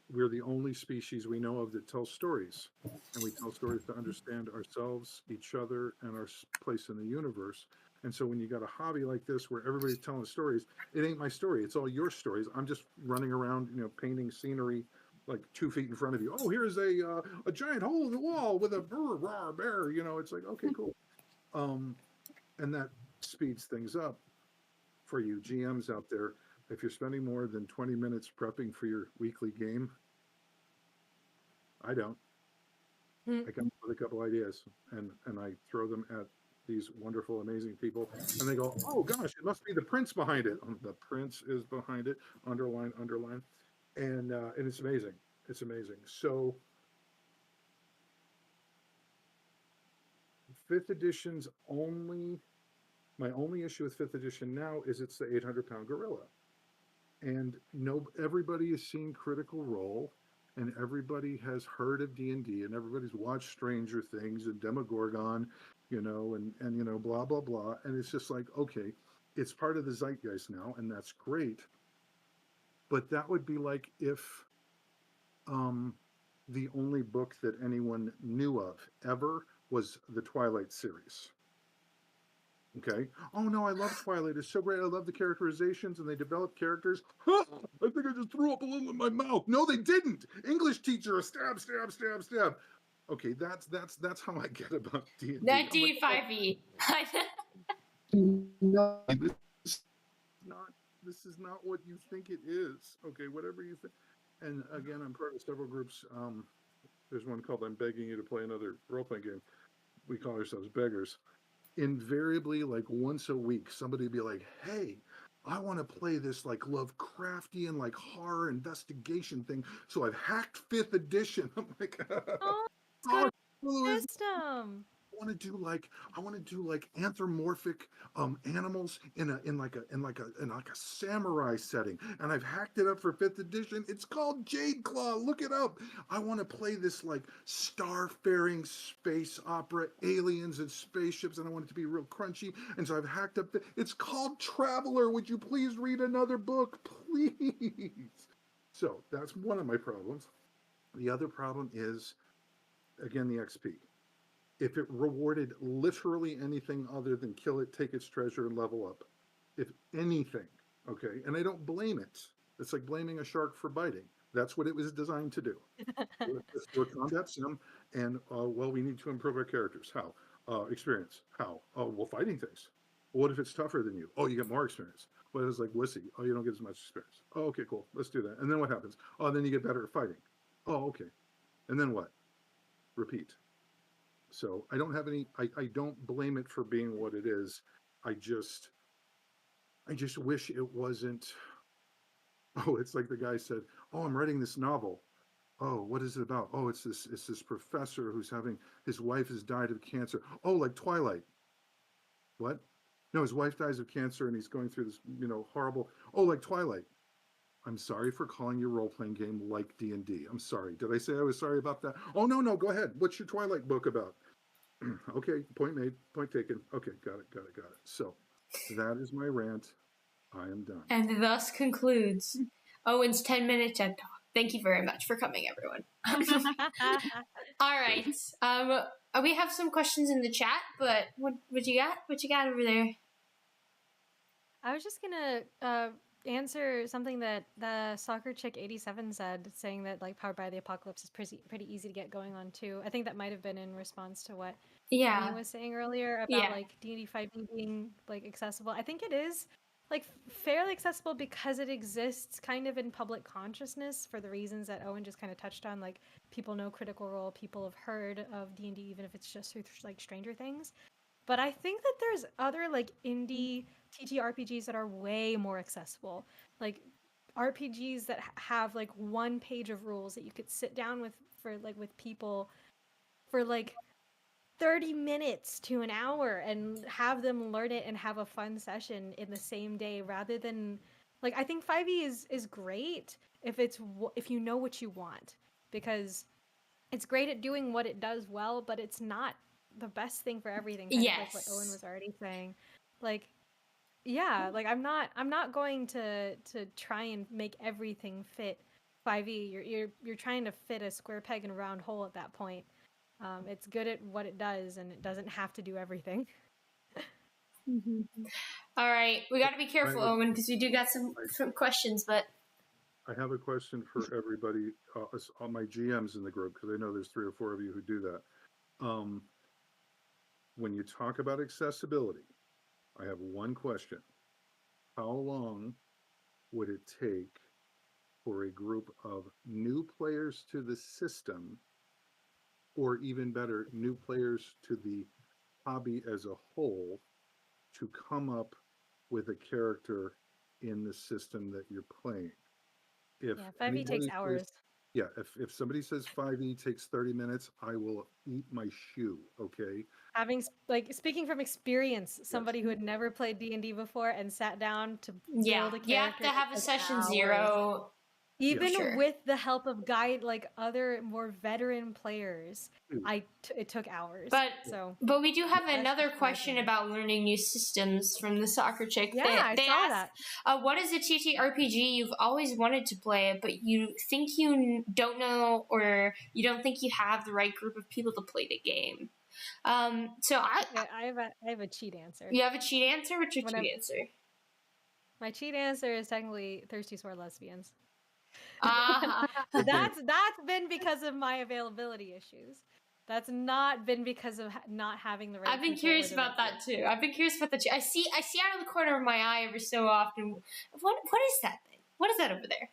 we're the only species we know of that tells stories, and we tell stories to understand ourselves, each other, and our place in the universe. And so when you got a hobby like this where everybody's telling stories, it ain't my story. It's all your stories. I'm just running around, painting scenery like 2 feet in front of you. Oh, here's a giant hole in the wall with a bear. It's like, okay, cool. And that speeds things up for you GMs out there. If you're spending more than 20 minutes prepping for your weekly game, I don't. I come up with a couple ideas, and I throw them at these wonderful, amazing people, and they go, "Oh gosh, it must be the prince behind it." The prince is behind it. Underline, underline, and it's amazing. It's amazing. So, 5th edition's my only issue with 5th edition now is it's the 800-pound gorilla. And everybody has seen Critical Role, and everybody has heard of D&D, and everybody's watched Stranger Things and Demogorgon, and blah blah blah. And it's just like, okay, it's part of the zeitgeist now, and that's great. But that would be like if the only book that anyone knew of ever was the Twilight series. Okay. Oh no, I love Twilight. It's so great. I love the characterizations, and they develop characters. I think I just threw up a little in my mouth. No, they didn't. English teacher, stab, stab, stab, stab. Okay, that's how I get about D&D.
Not D5e.
No, this is not what you think it is. Okay, whatever you think. And again, I'm part of several groups. There's one called "I'm Begging You to Play Another Role-Playing Game." We call ourselves beggars. Invariably, like once a week, somebody would be like, "Hey, I want to play this like Lovecraftian, like horror investigation thing. So I've hacked 5th edition." I'm like,
Oh, system.
I want to do like anthropomorphic animals in a samurai setting, and I've hacked it up for 5th edition. It's called Jade Claw. Look it up. I want to play this like starfaring space opera, aliens and spaceships, and I want it to be real crunchy. And so I've hacked up. It's called Traveler. Would you please read another book, please? So that's one of my problems. The other problem is, again, the XP. If it rewarded literally anything other than kill it, take its treasure, and level up, if anything, okay, and I don't blame it. It's like blaming a shark for biting. That's what it was designed to do. Let's do a combat sim, and well, we need to improve our characters. How? Experience. How? Well, fighting things. What if it's tougher than you? Oh, you get more experience. What if it's like Wussy? Oh, you don't get as much experience. Oh, okay, cool. Let's do that. And then what happens? Oh, then you get better at fighting. Oh, okay. And then what? Repeat. So I don't have any, I don't blame it for being what it is. I just wish it wasn't, oh, it's like the guy said, "Oh, I'm writing this novel." Oh, what is it about? Oh, it's this professor who's his wife has died of cancer. Oh, like Twilight. What? No, his wife dies of cancer and he's going through this, horrible, oh, like Twilight. I'm sorry for calling your role-playing game like D&D. I'm sorry. Did I say I was sorry about that? Oh, no, go ahead. What's your Twilight book about? Okay, point made, point taken. Okay, got it. So that is my rant. I am done.
And thus concludes Owen's 10-minute TED Talk. Thank you very much for coming, everyone. All right. We have some questions in the chat, but what you got? What you got over there?
I was just gonna answer something that the soccer chick 87 said, saying that like Powered by the Apocalypse is pretty easy to get going on too. I think that might have been in response to what Emmy was saying earlier about like D&D 5e being like accessible. I think it is like fairly accessible because it exists kind of in public consciousness for the reasons that Owen just kind of touched on. Like people know Critical Role, people have heard of D&D even if it's just through like Stranger Things. But I think that there's other like indie TTRPGs that are way more accessible. Like RPGs that have like one page of rules that you could sit down with people for like 30 minutes to an hour and have them learn it and have a fun session in the same day rather than like I think 5e is great if you know what you want, because it's great at doing what it does well, but it's not the best thing for everything, kind of like what Owen was already saying. Like yeah, like I'm not going to try and make everything fit 5e. You're trying to fit a square peg in a round hole at that point. It's good at what it does, and it doesn't have to do everything.
All right, we got to be careful, Owen, because we do got some questions. But
I have a question for everybody, all my GMs in the group, because I know there's 3 or 4 of you who do that. When you talk about accessibility, I have one question. How long would it take for a group of new players to the system, or even better, new players to the hobby as a whole, to come up with a character in the system that you're playing? If
5e takes hours.
If somebody says 5e takes 30 minutes, I will eat my shoe, okay?
Having speaking from experience, somebody who had never played D&D before and sat down to build a character.
You have to have a session 0.
Even with the help of other more veteran players, it took hours.
But we do have another question about learning new systems from the soccer chick.
Yeah, I saw that.
What is a TTRPG you've always wanted to play, but you think you don't know, or you don't think you have the right group of people to play the game? I
have a cheat answer.
You have a cheat answer? What's your cheat answer?
My cheat answer is technically Thirsty Sword Lesbians.
That's
been because of my availability issues. That's not been because of not having the right.
I've been curious about that too. I see out of the corner of my eye every so often. What is that thing? What is that over there?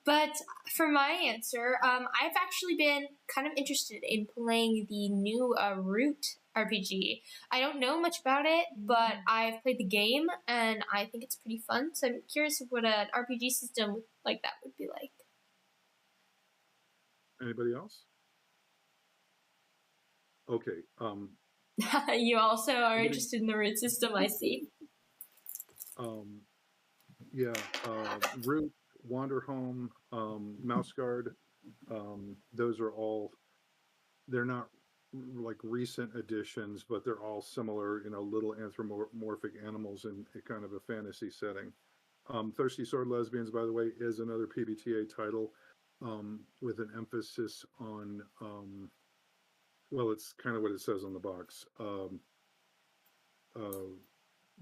But for my answer, I've actually been kind of interested in playing the new Root RPG. I don't know much about it, but I've played the game, and I think it's pretty fun. So I'm curious what an RPG system like that would be like.
Anybody else? Okay.
You also are interested in the Root system, I see.
Root, Wanderhome, Mouse Guard, those are all, they're not like recent additions, but they're all similar, little anthropomorphic animals in a kind of a fantasy setting. Thirsty Sword Lesbians, by the way, is another PBTA title with an emphasis on, well, it's kind of what it says on the box,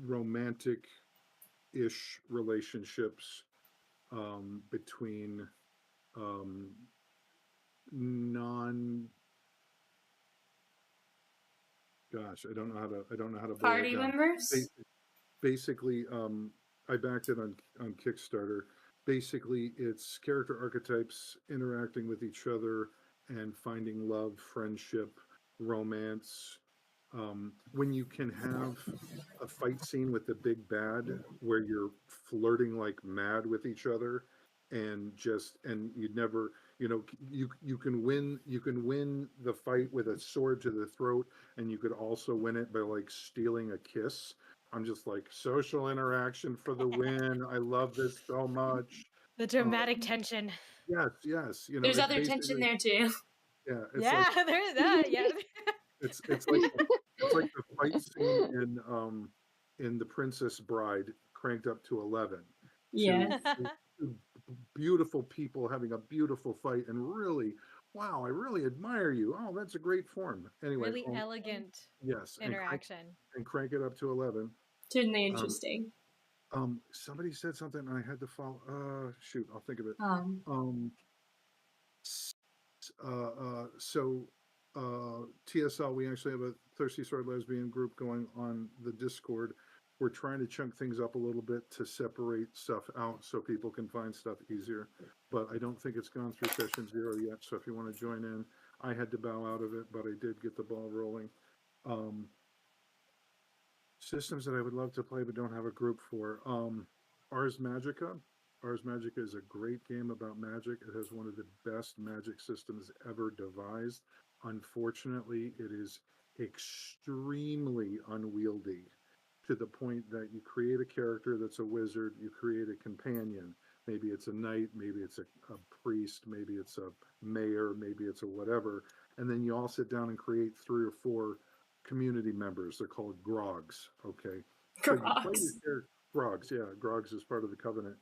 romantic-ish relationships between I don't know how to
party members.
Basically, I backed it on Kickstarter. Basically, it's character archetypes interacting with each other and finding love, friendship, romance. When you can have a fight scene with the big bad where you're flirting like mad with each other, and you never, you can win the fight with a sword to the throat, and you could also win it by like stealing a kiss. I'm just like, social interaction for the win. I love this so much.
The dramatic tension.
Yes.
There's other tension there too.
Yeah.
There's that. Yeah.
It's like the fight scene in The Princess Bride cranked up to 11.
Yeah.
Two beautiful people having a beautiful fight, and really, wow, I really admire you. Oh, that's a great form. Anyway,
really elegant.
Yes,
interaction.
and crank it up to 11.
Certainly interesting.
Somebody said something and I had to follow. Shoot, I'll think of it.
Um,
So TSL, we actually have a Thirsty Sword Lesbian group going on the Discord. We're trying to chunk things up a little bit to separate stuff out so people can find stuff easier. But I don't think it's gone through session 0 yet. So if you want to join in, I had to bow out of it, but I did get the ball rolling. Systems that I would love to play but don't have a group for. Ars Magica. Ars Magica is a great game about magic. It has one of the best magic systems ever devised. Unfortunately, it is extremely unwieldy to the point that you create a character that's a wizard, you create a companion. Maybe it's a knight, maybe it's a priest, maybe it's a mayor, maybe it's a whatever. And then you all sit down and create 3 or 4 community members. They're called grogs. Okay. So you play your grogs. Yeah, grogs is part of the covenant.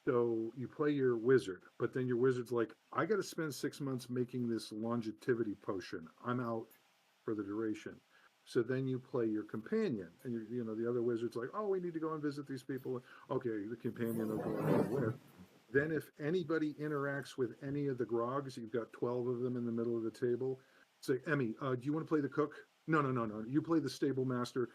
So you play your wizard, but then your wizard's like, I got to spend 6 months making this longevity potion. I'm out for the duration. So then you play your companion, and you know the other wizard's like, oh, we need to go and visit these people. Okay, the companion will go along with. Then if anybody interacts with any of the grogs, you've got 12 of them in the middle of the table. Say, Emmy, do you want to play the cook? No. You play the stable master.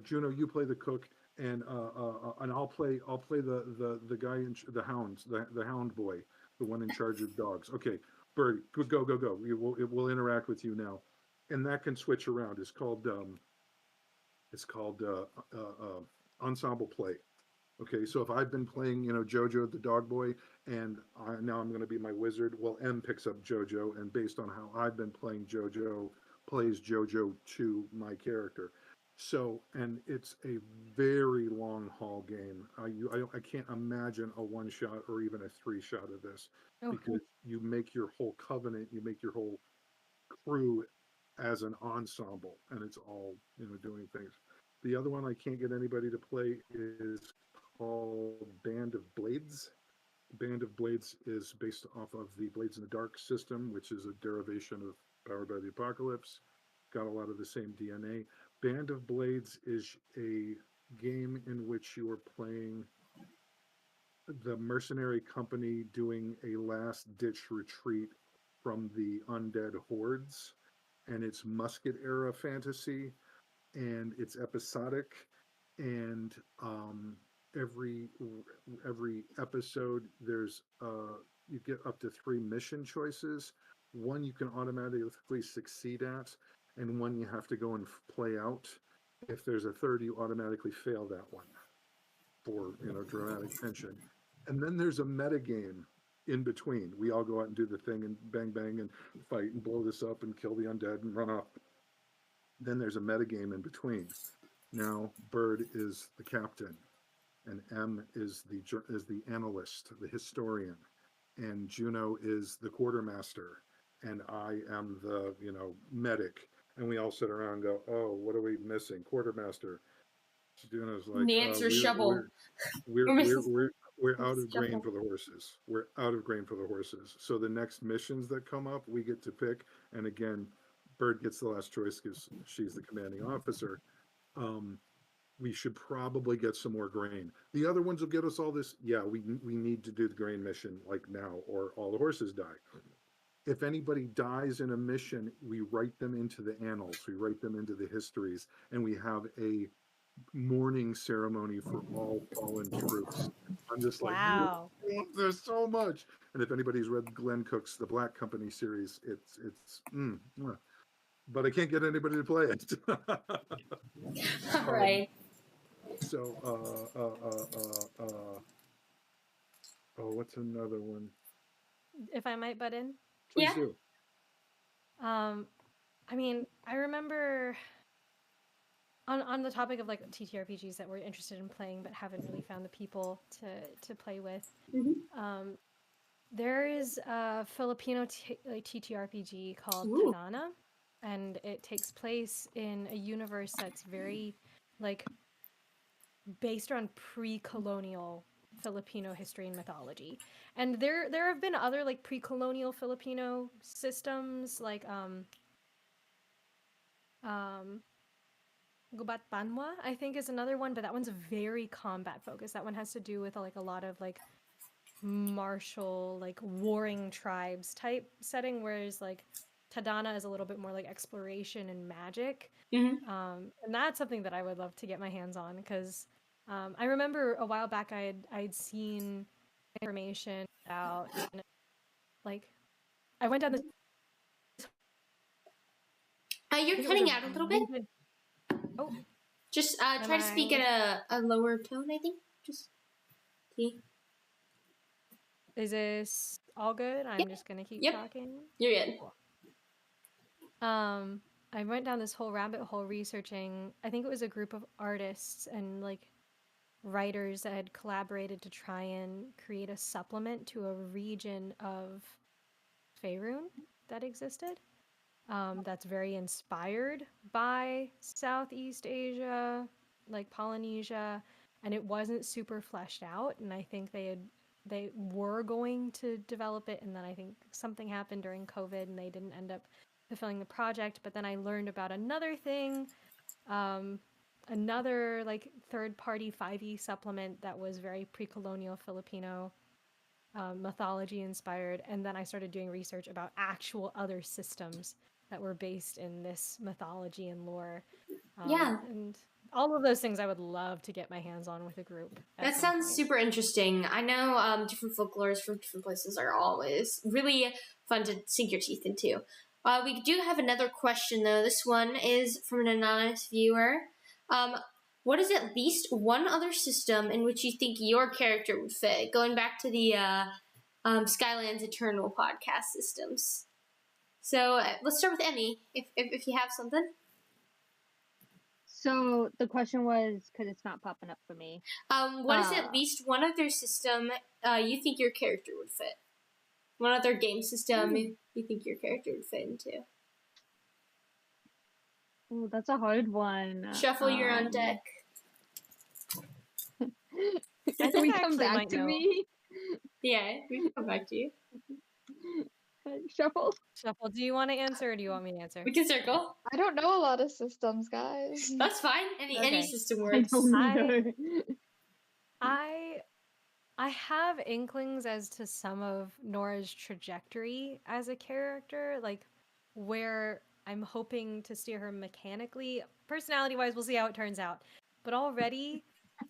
Juno, you play the cook, and I'll play the guy in the hounds, the hound boy, the one in charge of dogs. Okay, Bird, go. It will interact with you now, and that can switch around. It's called ensemble play. Okay, so if I've been playing, Jojo the dog boy, and now I'm going to be my wizard, well, M picks up Jojo, and based on how I've been playing Jojo, plays Jojo to my character. So, and it's a very long haul game. I can't imagine a 1-shot or even a 3-shot of this, because you make your whole covenant, you make your whole crew as an ensemble, and it's all doing things. The other one I can't get anybody to play is called Band of Blades. Band of Blades is based off of the Blades in the Dark system, which is a derivation of Powered by the Apocalypse. Got a lot of the same DNA. Band of Blades is a game in which you are playing the mercenary company doing a last ditch retreat from the undead hordes, and it's musket era fantasy, and it's episodic, and every episode there's you get up to 3 mission choices. One you can automatically succeed at, and one you have to go and play out. If there's a third, you automatically fail that one for dramatic tension. And then there's a meta game in between. We all go out and do the thing and bang and fight and blow this up and kill the undead and run off. Then there's a meta game in between. Now Bird is the captain, and M is the analyst, the historian, and Juno is the quartermaster, and I am the medic. And we all sit around and go, oh, what are we missing? Quartermaster. Juno's like,
Nance or shovel.
We're out of grain for the horses. We're out of grain for the horses. So the next missions that come up, we get to pick. And again, Bird gets the last choice because she's the commanding officer. We should probably get some more grain. The other ones will get us all this. Yeah, we need to do the grain mission like now, or all the horses die. If anybody dies in a mission, we write them into the annals. We write them into the histories, and we have a mourning ceremony for all fallen troops. I'm just like, wow, there's so much. And if anybody's read Glenn Cook's The Black Company series, it's but I can't get anybody to play it.
All right.
So what's another one?
If I might butt in?
Please do.
I mean, I remember on the topic of like TTRPGs that we're interested in playing but haven't really found the people to play with.
Mm-hmm.
There is a Filipino TTRPG called Tanana, and it takes place in a universe that's very like based on pre-colonial Filipino history and mythology. And there have been other like pre-colonial Filipino systems like Gubat Banwa, I think, is another one, but that one's very combat focused. That one has to do with like a lot of like martial, like warring tribes type setting, whereas like Tadana is a little bit more like exploration and magic.
Mm-hmm.
And that's something that I would love to get my hands on because I remember a while back I'd seen information about like I went down this.
You're cutting out a little bit.
Oh,
just try to speak at a lower tone. I think. Just see.
Is this all good? I'm just gonna keep talking.
You're good.
I went down this whole rabbit hole researching. I think it was a group of artists and like writers that had collaborated to try and create a supplement to a region of Faerun that existed. That's very inspired by Southeast Asia, like Polynesia, and it wasn't super fleshed out. And I think they were going to develop it, and then I think something happened during COVID, and they didn't end up fulfilling the project. But then I learned about another thing, another like third-party 5e supplement that was very pre-colonial Filipino mythology inspired, and then I started doing research about actual other systems that were based in this mythology and lore. And all of those things I would love to get my hands on with a group.
That sounds super interesting. I know different folklores from different places are always really fun to sink your teeth into. We do have another question, though. This one is from an anonymous viewer. What is at least one other system in which you think your character would fit? Going back to the Skylands Eternal podcast systems. So let's start with Emmy, if you have something.
So the question was, because it's not popping up for me.
What is at least one other system you think your character would fit? One other game system you think your character would fit into?
Oh, that's a hard one.
Shuffle your own deck.
Can we come back to me?
Yeah, we can come back to you.
Shuffle.
Do you want to answer or do you want me to answer?
We can circle.
I don't know a lot of systems, guys.
That's fine. Any system works.
I have inklings as to some of Nora's trajectory as a character, like where I'm hoping to steer her mechanically. Personality-wise, we'll see how it turns out. But already,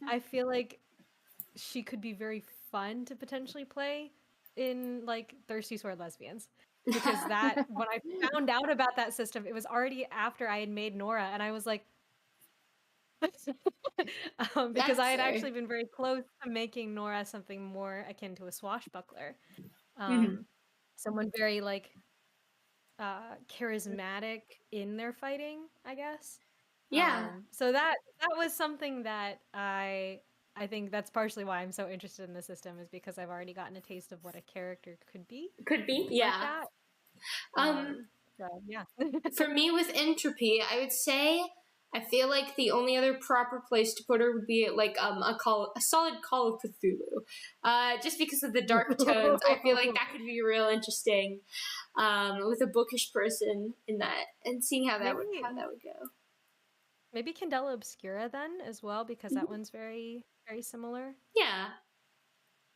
I feel like she could be very fun to potentially play in like Thirsty Sword Lesbians. Because that, when I found out about that system, it was already after I had made Nora, and I was like, because I had actually been very close to making Nora something more akin to a swashbuckler. Someone very like charismatic in their fighting, I guess.
Yeah.
So that was something that I think that's partially why I'm so interested in the system, is because I've already gotten a taste of what a character could be.
Yeah.
Like so, yeah.
For me, with Entropy, I would say I feel like the only other proper place to put her would be like a solid Call of Cthulhu. Just because of the dark tones, I feel like that could be real interesting with a bookish person in that, and seeing how that would go.
Maybe Candela Obscura then as well, because that one's very, very similar.
Yeah,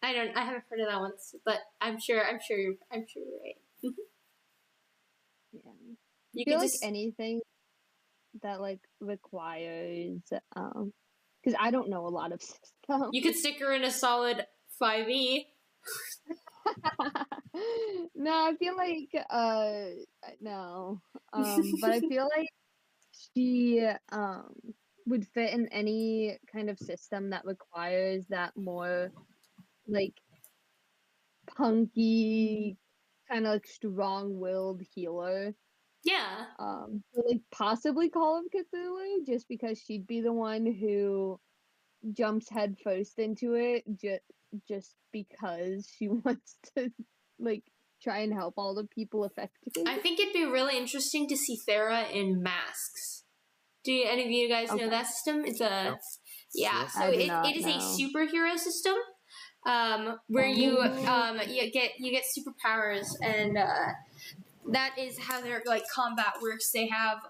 I haven't heard of that one, but I'm sure you're right.
Yeah.
You
I feel
can
like anything that like requires because I don't know a lot of systems.
You could stick her in a solid 5e.
No, I feel like no. But I feel like she would fit in any kind of system that requires that more like punky kind of like strong-willed healer.
Yeah.
So like possibly Call of Cthulhu, just because she'd be the one who jumps head first into it, just because she wants to like try and help all the people affected.
I think it'd be really interesting to see Thera in masks. Do any of you guys know that system? It's a so it is a superhero system. Where you get superpowers, and that is how their like combat works. They have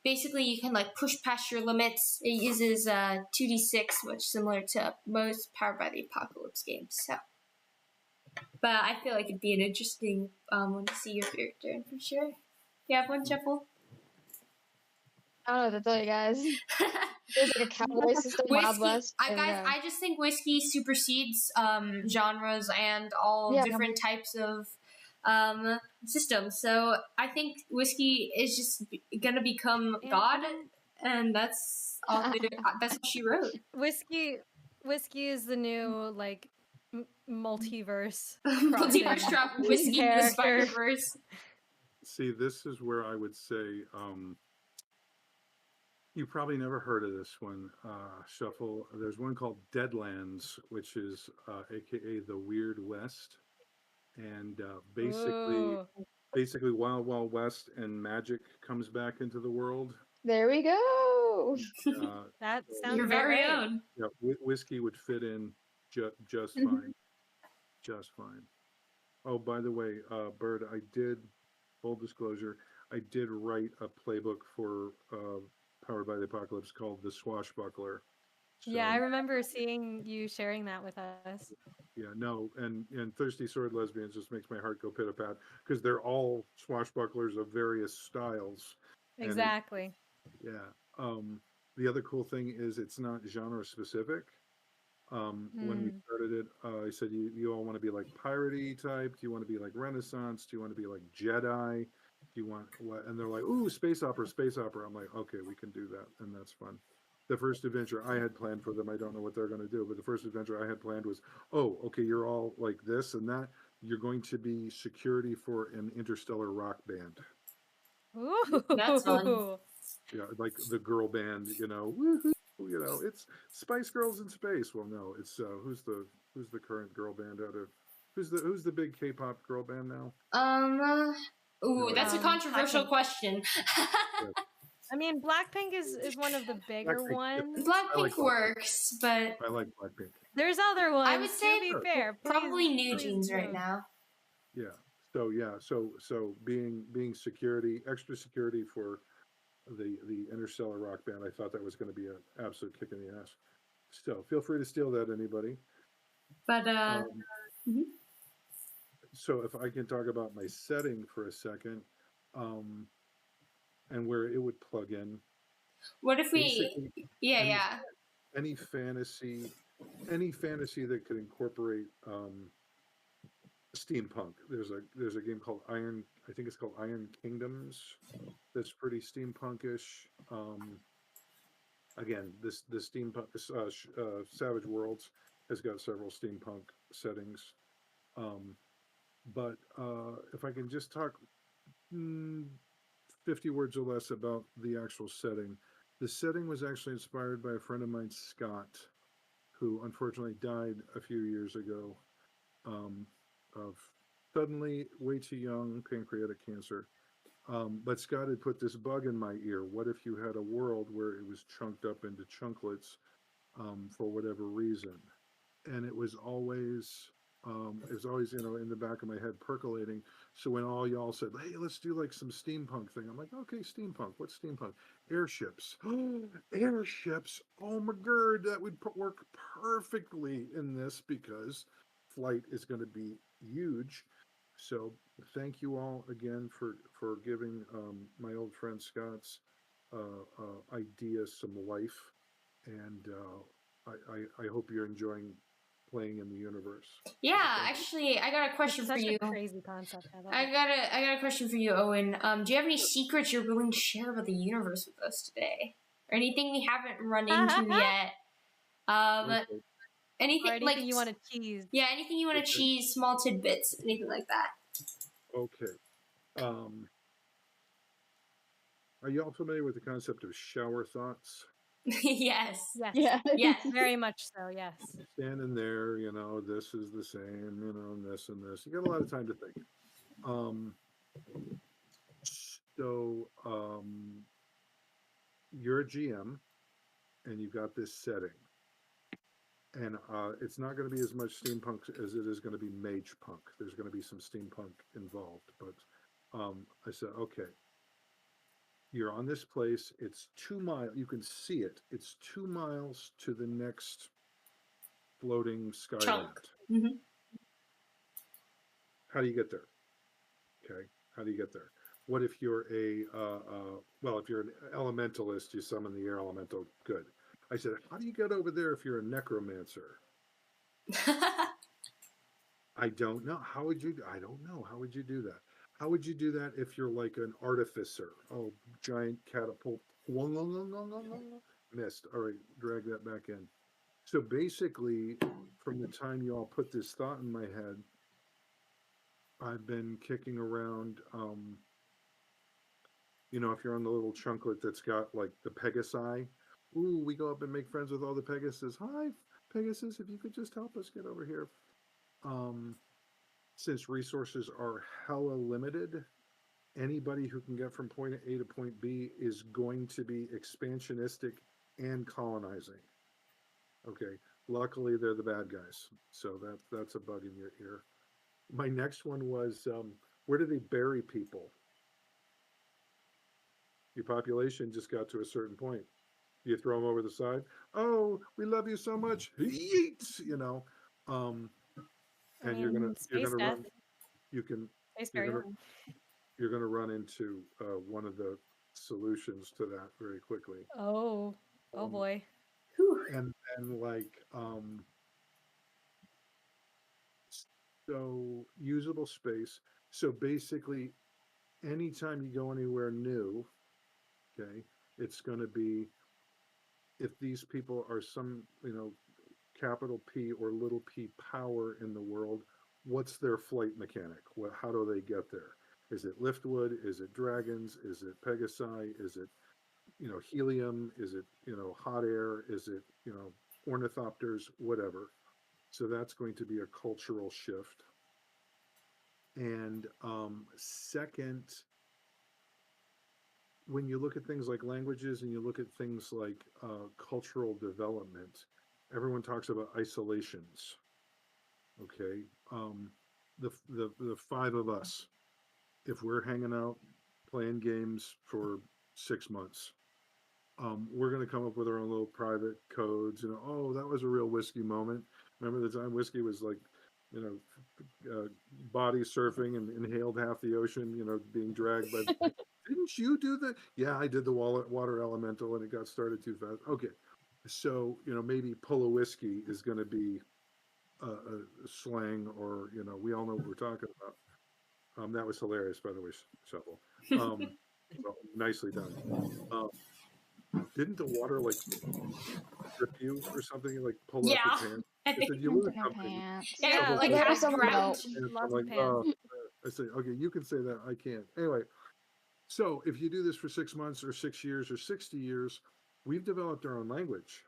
basically you can like push past your limits. It uses 2d6, which is similar to most Powered by the Apocalypse games. So, but I feel like it'd be an interesting one to see your character in for sure. You have one, Shuffle?
I don't know what to tell you guys. There's like a cowboy system, Wild
Whiskey.
West.
I just think whiskey supersedes genres and all
Yeah.
different types of systems. So I think whiskey is just gonna become
And
God, and that's all. That's what she wrote.
Whiskey is the new like multiverse
Multiverse
crossing
drop whiskey in the
character.
Spider-Verse.
See, this is where I would say you probably never heard of this one, Shuffle. There's one called Deadlands, which is AKA the Weird West, and basically Wild Wild West and magic comes back into the world.
There we go.
That sounds
Your
about
very
right.
own.
Yeah, whiskey would fit in just fine, just fine. Oh, by the way, Bird, I did, full disclosure, I did write a playbook for Powered by the Apocalypse called The Swashbuckler.
Yeah, I remember seeing you sharing that with us.
Yeah, no, and Thirsty Sword Lesbians just makes my heart go pit-a-pat because they're all swashbucklers of various styles.
Exactly.
Yeah. The other cool thing is it's not genre specific. When we started it, I said, you all want to be like piratey type? Do you want to be like Renaissance? Do you want to be like Jedi? Do you want what? And they're like, ooh, space opera, space opera. I'm like, okay, we can do that. And that's fun. The first adventure I had planned for them, I don't know what they're going to do, but the first adventure I had planned was, oh, okay, you're all like this and that. You're going to be security for an interstellar rock band.
Ooh.
That's fun.
Yeah, like the girl band, woohoo, it's Spice Girls in space. Well, no, it's who's the current girl band out of who's the big K-pop girl band now?
That's a controversial question.
I mean, Blackpink is one of the bigger ones.
Blackpink works, but
I like Blackpink.
There's other ones.
I would say,
to be fair,
probably
please,
New Jeans right now.
Yeah. So being security, extra security for the interstellar rock band, I thought that was going to be an absolute kick in the ass. So feel free to steal that, anybody.
But
so if I can talk about my setting for a second, and where it would plug in.
What if we? Yeah.
Any fantasy that could incorporate steampunk. There's a game called Iron. I think it's called Iron Kingdoms. That's pretty steampunkish. Again, this steampunk Savage Worlds has got several steampunk settings. But if I can just talk 50 words or less about the actual setting. The setting was actually inspired by a friend of mine, Scott, who unfortunately died a few years ago of suddenly, way too young, pancreatic cancer. But Scott had put this bug in my ear. What if you had a world where it was chunked up into chunklets for whatever reason? And it was always in the back of my head percolating. So when all y'all said, hey, let's do like some steampunk thing, I'm like, okay, steampunk. What's steampunk? Airships. Airships. Oh my god, that would work perfectly in this because flight is going to be huge. So thank you all again for giving my old friend Scott's idea some life. And I hope you're enjoying playing in the universe.
Yeah, actually, I got a question for you.
Such a crazy concept.
I got a question for you, Owen. Do you have any secrets you're willing to share about the universe with us today, or anything we haven't run into yet?
Okay.
Anything like
you want to tease?
Yeah, anything you want to tease, small tidbits, anything like that.
Okay. Are you all familiar with the concept of shower thoughts?
Yes.
Yes.
Yes.
Very much so. Yes.
Standing there, this is the same, and this and this. You got a lot of time to think. You're a GM, and you've got this setting, and it's not going to be as much steampunk as it is going to be mage punk. There's going to be some steampunk involved, but I said, okay. you're on this place. It's 2 miles. You can see it. It's 2 miles to the next floating skyland.
Chunk. Hmm.
How do you get there? Okay. How do you get there? What if you're well, if you're an elementalist, you summon the air elemental. Good. I said, how do you get over there if you're a necromancer? I don't know. How would you? I don't know. How would you do that? How would you do that if you're like an artificer? Oh, giant catapult. Missed. All right, drag that back in. So basically, from the time you all put this thought in my head, I've been kicking around. If you're on the little chunklet that's got like the Pegasi, ooh, we go up and make friends with all the Pegasus. Hi, Pegasus, if you could just help us get over here. Since resources are hella limited, anybody who can get from point A to point B is going to be expansionistic and colonizing. Okay, luckily they're the bad guys, so that's a bug in your ear. My next one was, where do they bury people? Your population just got to a certain point. You throw them over the side. Oh, we love you so much. Yeet, and you're gonna
death.
run. You can.
Space
You're
burial.
gonna you're gonna run into one of the solutions to that very quickly.
Oh boy.
And then so usable space. So basically, anytime you go anywhere new, okay, it's going to be, if these people are some, capital P or little p power in the world, what's their flight mechanic? How do they get there? Is it liftwood? Is it dragons? Is it Pegasi? Is it, helium? Is it, hot air? Is it, ornithopters? Whatever. So that's going to be a cultural shift. And second, when you look at things like languages and you look at things like cultural development, everyone talks about isolations. Okay, the five of us, if we're hanging out playing games for 6 months, we're going to come up with our own little private codes. Oh, that was a real whiskey moment. Remember the time whiskey was like, body surfing and inhaled half the ocean, being dragged by the. Didn't you do that? Yeah, I did the water elemental and it got started too fast. Okay. So, maybe pull a whiskey is going to be a slang, or, we all know what we're talking about. That was hilarious, by the way, Shuffle. Well, nicely done. Didn't the water like grip you or something, like pull off your pants?
I
I
think
said, you lose
Your
something.
pants.
yeah,
Shuffle
like
pulled
Let
half
us all
drowned.
know.
and I'm
Lots
like,
of pants.
I say, okay, you can say that. I can't. Anyway, so if you do this for 6 months or 6 years or 60 years, we've developed our own language.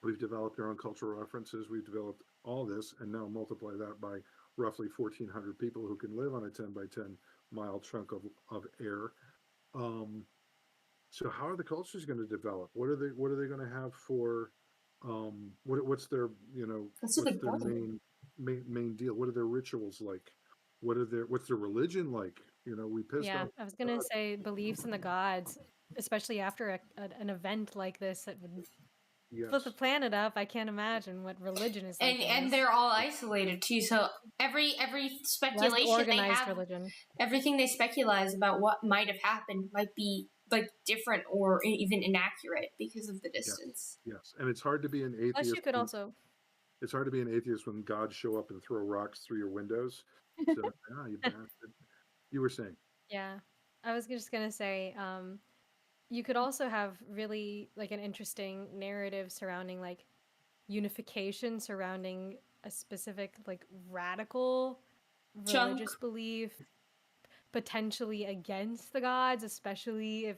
We've developed our own cultural references. We've developed all this, and now multiply that by roughly 1,400 people who can live on a 10 by 10 mile chunk of air. So how are the cultures going to develop? What are they going to have for, what's their,
That's a
what's
good
their
point.
main deal? What are their rituals like? What's their religion like? We pissed
Yeah,
off
I was gonna
God.
say beliefs in the gods, especially after an event like this that would flip the
Yes.
planet up. I can't imagine what religion is like in
And
this.
they're all isolated too. So every
Less
speculation they
organized
have,
religion.
everything they speculate about what might have happened might be like different or even inaccurate because of the
Yes.
distance.
Yes. And it's hard to be an
Plus, you
atheist.
could also.
It's hard to be an atheist when gods show up and throw rocks through your windows. So, you bastard. You were saying.
Yeah, I was just gonna say, you could also have really like an interesting narrative surrounding like unification surrounding a specific like radical
Chunk.
religious belief, potentially against the gods, especially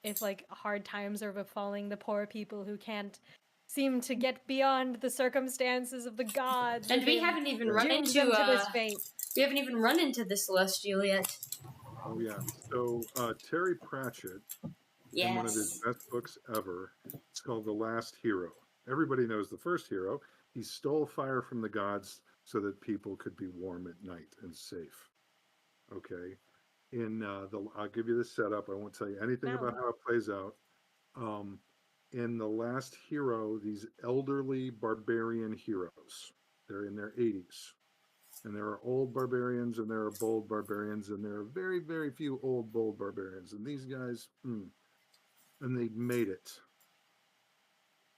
if like hard times are befalling the poor people who can't seem to get beyond the circumstances of the gods.
And we
have
haven't even run
doomed
into
them to this fate.
we haven't even run into the Celestial yet.
Oh yeah. So Terry Pratchett, in one of his
Yes.
best books ever, it's called The Last Hero. Everybody knows the first hero. He stole fire from the gods so that people could be warm at night and safe. Okay. I'll give you the setup. I won't tell you anything
No.
about how it plays out. Um, in the last hero, these elderly barbarian heroes, they're in their 80s. And there are old barbarians and there are bold barbarians, and there are very, very few old, bold barbarians. And these guys, and they made it.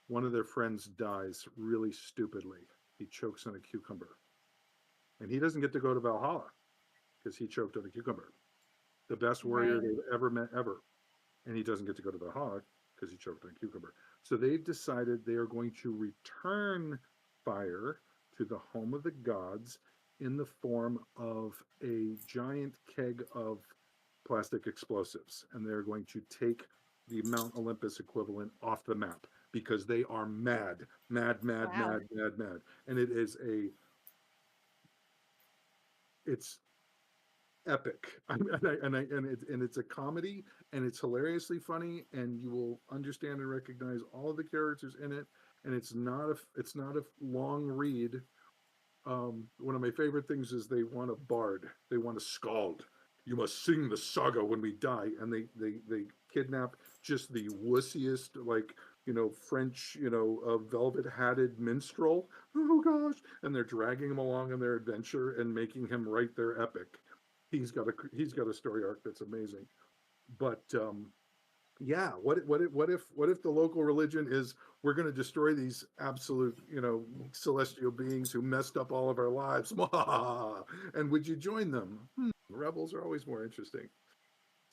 One of their friends dies really stupidly. He chokes on a cucumber. And he doesn't get to go to Valhalla because he choked on a cucumber. The best warrior
Right.
they've ever met, ever. And he doesn't get to go to Valhalla because he choked on a cucumber. So they've decided they are going to return fire to the home of the gods in the form of a giant keg of plastic explosives. And they're going to take the Mount Olympus equivalent off the map because they are mad, mad, mad,
Wow.
mad, mad, mad. And it's epic. And it's a comedy, and it's hilariously funny, and you will understand and recognize all of the characters in it. And it's not a long read. One of my favorite things is they want a bard. They want a skald. You must sing the saga when we die, and they kidnap just the wussiest, like, French, velvet hatted minstrel. Oh gosh! And they're dragging him along on their adventure and making him write their epic. He's got a story arc that's amazing. But yeah, what if the local religion is, we're going to destroy these absolute, celestial beings who messed up all of our lives? And would you join them? Rebels are always more interesting.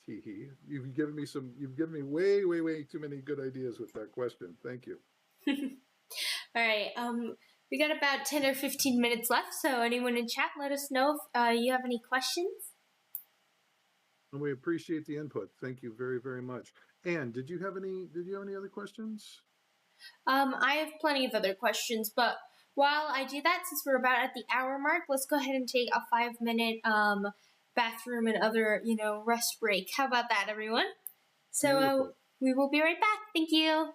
Tee hee. You've given me way, way, way too many good ideas with that question. Thank you.
All right. We got about 10 or 15 minutes left, so anyone in chat, let us know if you have any questions.
And we appreciate the input. Thank you very, very much. Anne, did you have any other questions?
I have plenty of other questions, but while I do that, since we're about at the hour mark, let's go ahead and take a 5-minute bathroom and other, rest break. How about that, everyone? So we will be right back. Thank you.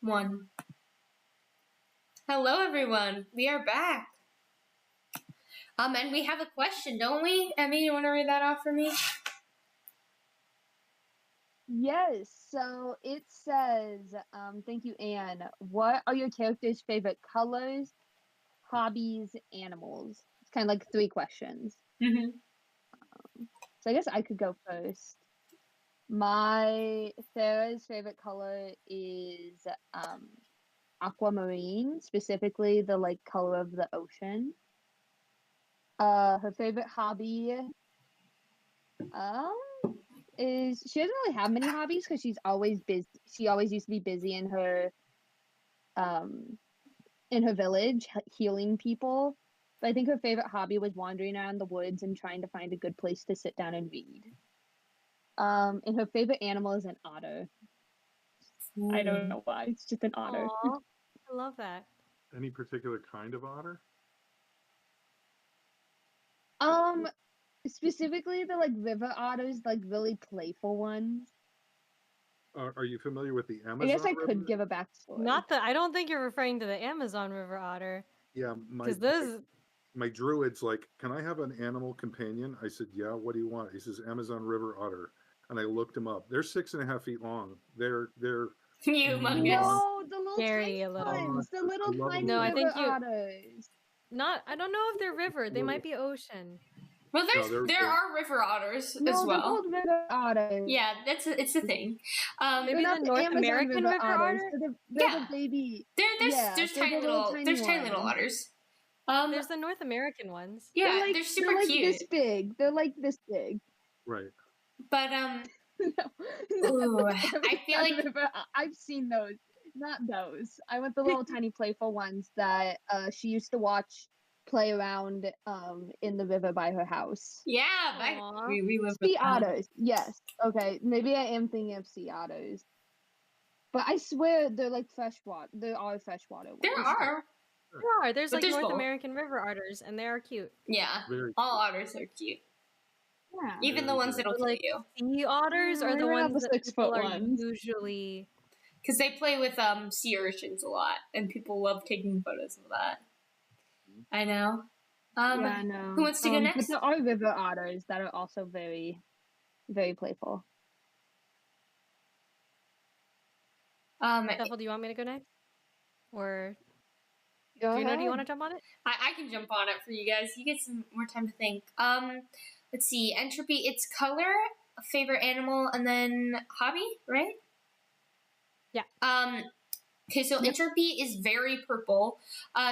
1. Hello, everyone. We are back. And we have a question, don't we? Emmy, you want to read that off for me?
Yes, so it says, thank you, Anne. What are your character's favorite colors, hobbies, animals? It's kind of like 3 questions.
Mm-hmm.
So I guess I could go first. My Sarah's favorite color is aquamarine, specifically the like color of the ocean. Her favorite hobby is she doesn't really have many hobbies because she's always busy. She always used to be busy in her village healing people. But I think her favorite hobby was wandering around the woods and trying to find a good place to sit down and read. And her favorite animal is an otter. I don't know why. It's just an otter.
Aw, I love that.
Any particular kind of otter?
Specifically the like river otters, like really playful ones.
Are you familiar with the Amazon
I guess I
River?
could give a backstory.
I don't think you're referring to the Amazon River otter.
Yeah,
Because those,
my druid's like, can I have an animal companion? I said, yeah, what do you want? He says, Amazon River otter. And I looked him up. They're 6.5 feet long. They're
Humongous.
No, the little
Scary
tiny
a little.
ones, the little
I love
tiny
them.
No, I
river
think you-
otters.
I don't know if they're river. They might be ocean.
Well,
No,
there are river otters
No,
as
they're
well.
called river otters.
Yeah, it's a thing.
Maybe
They're
the
not
North
Amazon
American river
otters.
otter?
They're
Yeah.
the baby.
There's
they're
tiny
the little
little there's tiny little
ones.
otters.
There's the North American ones.
Yeah,
like,
they're super
they're like
cute.
this big. They're like this big.
right.
But
No,
ooh, I feel like
I've seen those. Not those. I want the little tiny playful ones that she used to watch play around in the river by her house.
yeah,
Aw.
we live with
Sea
them.
otters. Yes. Okay. Maybe I am thinking of sea otters. But I swear they're like freshwater. There are freshwater ones.
There are.
There are. There's
But
like
there's
North
both.
American river otters, and they are cute.
Yeah,
Very
all otters are cute.
Yeah.
Even the
Very
ones
good.
that'll
But,
kill
like,
you.
sea otters are the
We're not
ones
the
that
6
people
foot
are
ones.
usually.
Because they play with sea urchins a lot, and people love taking photos of that. I know.
Yeah, I know.
Who wants to go
But
next?
there are river otters that are also very, very playful.
Steffel, do you want me to go next? Or
Go
Juno, do you
ahead.
want to jump on it?
I can jump on it for you guys. You get some more time to think. Let's see. Entropy, it's color, favorite animal, and then hobby, right?
Yeah.
Okay, so Entropy is very purple.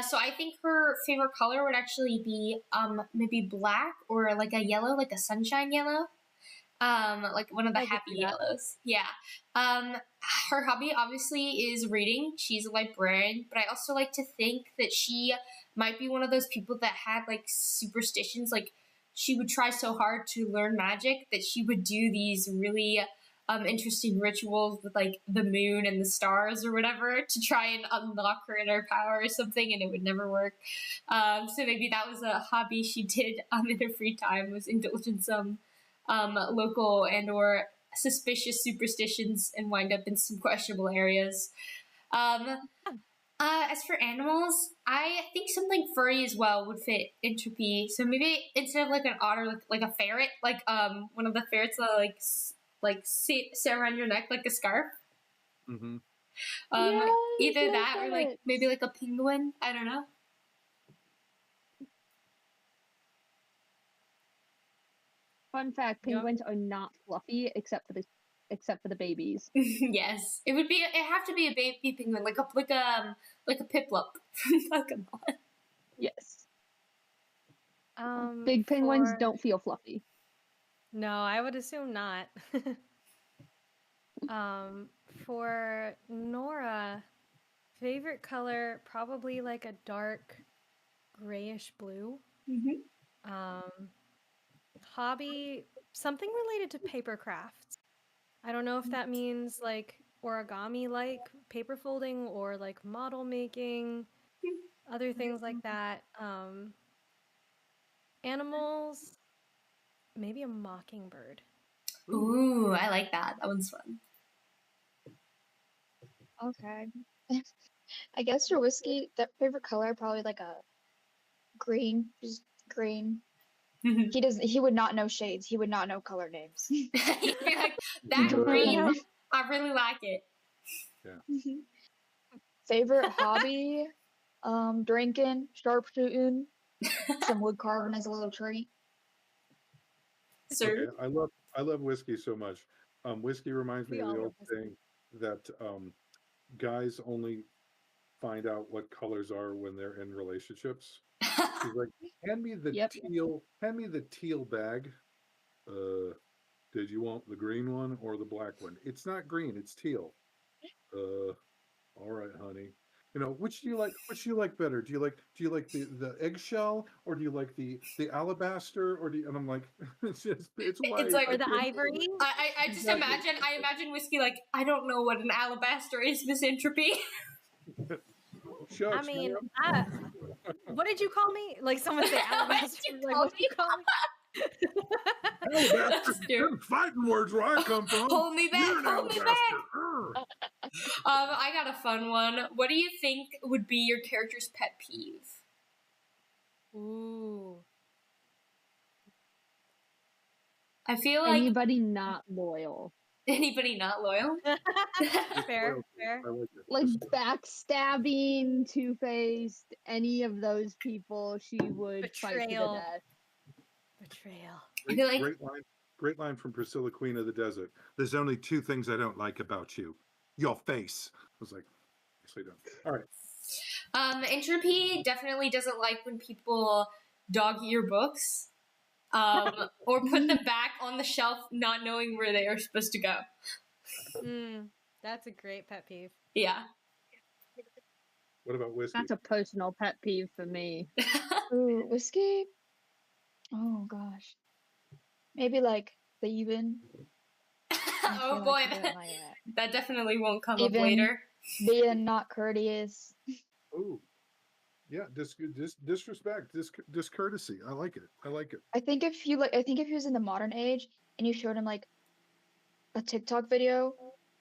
So I think her favorite color would actually be maybe black or like a yellow, like a sunshine yellow. Like one of the
I could
happy
see that.
yellows. Yeah. Her hobby obviously is reading. She's a librarian, but I also like to think that she might be one of those people that had like superstitions. Like she would try so hard to learn magic that she would do these really interesting rituals with like the moon and the stars or whatever to try and unlock her inner power or something, and it would never work. So maybe that was a hobby she did in her free time, was indulge in some local and or suspicious superstitions and wind up in some questionable areas. As for animals, I think something furry as well would fit Entropy. So maybe instead of like an otter, like a ferret, like one of the ferrets that sit around your neck like a scarf.
Mm-hmm.
Yes,
Either
no
that or like
ferrets.
maybe like a penguin. I don't know.
Fun fact:
Yeah.
penguins are not fluffy except for the babies.
Yes, it would be. It have to be a baby penguin, like a piplup from Pokemon.
Yes.
Um,
Big penguins
for-
don't feel fluffy.
No, I would assume not. For Nora, favorite color probably like a dark grayish blue.
Mm-hmm.
Hobby, something related to paper crafts. I don't know if that means like origami like paper folding or like model making, other things like that. Animals, maybe a mockingbird.
Ooh, I like that. That one's fun.
Okay. I guess for whiskey, that favorite color probably like a green, just green. He would not know shades. He would not know color names.
You'd be like, that green,
Green.
I really like it.
Favorite hobby? Drinking, sharpshooting, some wood carving as a little treat.
Sir,
Okay, I love whiskey so much. Whiskey reminds me
We
of the
all
old
love whiskey.
saying that guys only find out what colors are when they're in relationships. He's like, hand me the
Yep.
teal bag. Did you want the green one or the black one? It's not green, it's teal. All right, honey. You know, which do you like? Which do you like better? Do you like the eggshell, or do you like the alabaster, or do you, and I'm like, it's white.
it's like,
Or the ivory.
I just imagine whiskey like, I don't know what an alabaster is, Miss Entropy.
Shucks,
I mean,
ma'am.
what did you call me? Like someone say alabaster. Like, what did you call me?
Alabaster.
Cute.
Them fighting words where I come from.
Hold me back,
You're an
hold me
alabaster.
back.
Urgh.
I got a fun one. What do you think would be your character's pet peeve?
Ooh.
I feel like
Anybody not loyal.
anybody not loyal.
Fair,
Loyalty.
fair.
I like it.
Like backstabbing, two-faced, any of those people, she would fight to the
Betrayal.
death.
Betrayal.
I feel like
Great line from Priscilla, Queen of the Desert. There's only two things I don't like about you. Your face. I was like, actually don't. All right.
Entropy definitely doesn't like when people dog ear books. Or put them back on the shelf not knowing where they are supposed to go.
That's a great pet peeve.
Yeah.
What about whiskey?
That's a personal pet peeve for me.
Ooh, whiskey? Oh gosh. Maybe like thieving. I
Oh
feel
boy,
like he doesn't like
that definitely won't come up
Even-
later.
being not courteous.
Ooh. Yeah, disrespect, discourtesy. I like it. I like it.
I think if he was in the modern age and you showed him like a TikTok video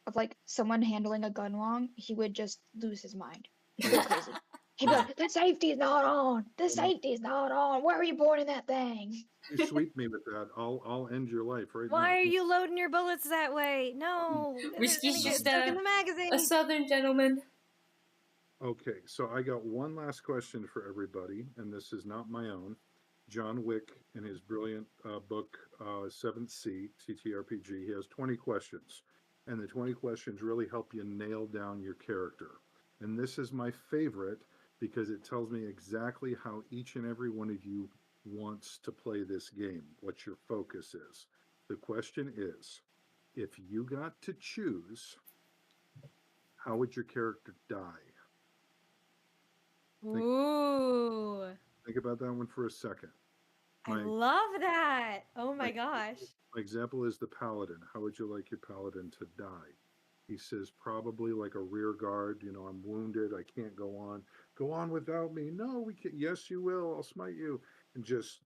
of like someone handling a gun wrong, he would just lose his mind. He'd go crazy. He'd be like, "The safety's not on. The safety's not on. Where were you born in that thing?"
You sweep me with that. I'll end your life right now.
Why are you loading your bullets that way? No.
Whiskey's
They're
just
gonna get stuck in the magazine.
A southern gentleman.
Okay, so I got one last question for everybody, and this is not my own. John Wick, in his brilliant book, 7th Sea, TTRPG, he has 20 questions. And the 20 questions really help you nail down your character. And this is my favorite because it tells me exactly how each and every one of you wants to play this game, what your focus is. The question is, if you got to choose, how would your character die?
Ooh.
Think about that one for a second.
I
My-
love that. Oh my
my-
gosh.
My example is the paladin. How would you like your paladin to die? He says probably like a rear guard. You know, I'm wounded. I can't go on. Go on without me. No, we can. Yes, you will. I'll smite you. And just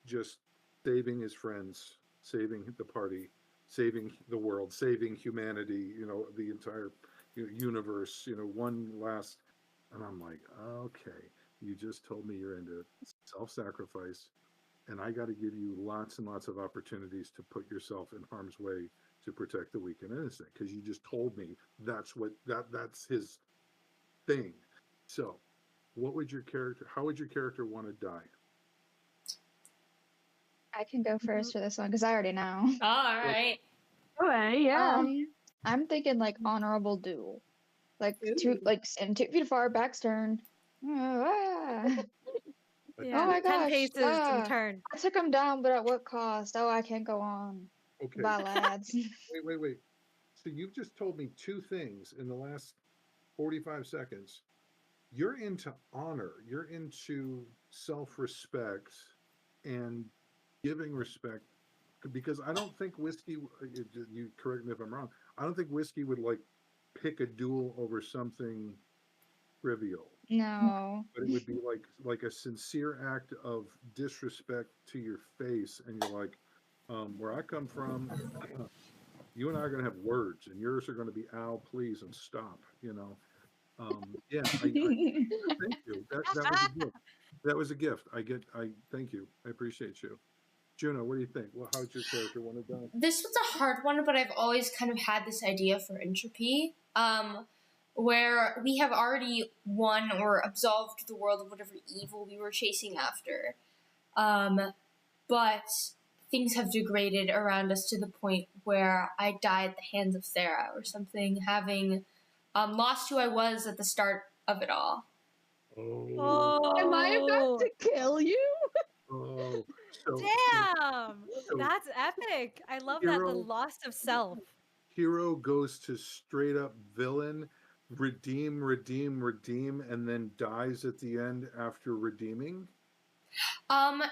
saving his friends, saving the party, saving the world, saving humanity. You know, the entire universe. You know, one last. And I'm like, okay, you just told me you're into self-sacrifice. And I got to give you lots and lots of opportunities to put yourself in harm's way to protect the weak and innocent, because you just told me that's his thing. So, how would your character want to die?
I can go first for this one because I already know.
All right.
Okay, yeah.
I'm thinking like honorable duel, like and 2 feet far, back's turned.
Yeah.
Oh my
10
gosh,
paces and turn.
I took him down, but at what cost? Oh, I can't go on.
Okay.
Bye, lads.
Wait. So you've just told me two things in the last 45 seconds. You're into honor. You're into self-respect and giving respect, because I don't think whiskey, you correct me if I'm wrong, I don't think whiskey would like pick a duel over something trivial.
No.
But it would be like a sincere act of disrespect to your face, and you're like, where I come from, you and I are going to have words, and yours are going to be "ow, please," and "stop." You know, Yeah, thank you. That was a gift. That was a gift. I thank you. I appreciate you. Juno, what do you think? Well, how'd your character want to die?
This was a hard one, but I've always kind of had this idea for Entropy, where we have already won or absolved the world of whatever evil we were chasing after. But things have degraded around us to the point where I die at the hands of Thera or something, having lost who I was at the start of it all.
Oh,
Am I about to kill you?
oh. So,
Damn!
so
That's epic. I love that. The
hero
loss of self.
hero goes to straight up villain, redeem, and then dies at the end after redeeming.
Or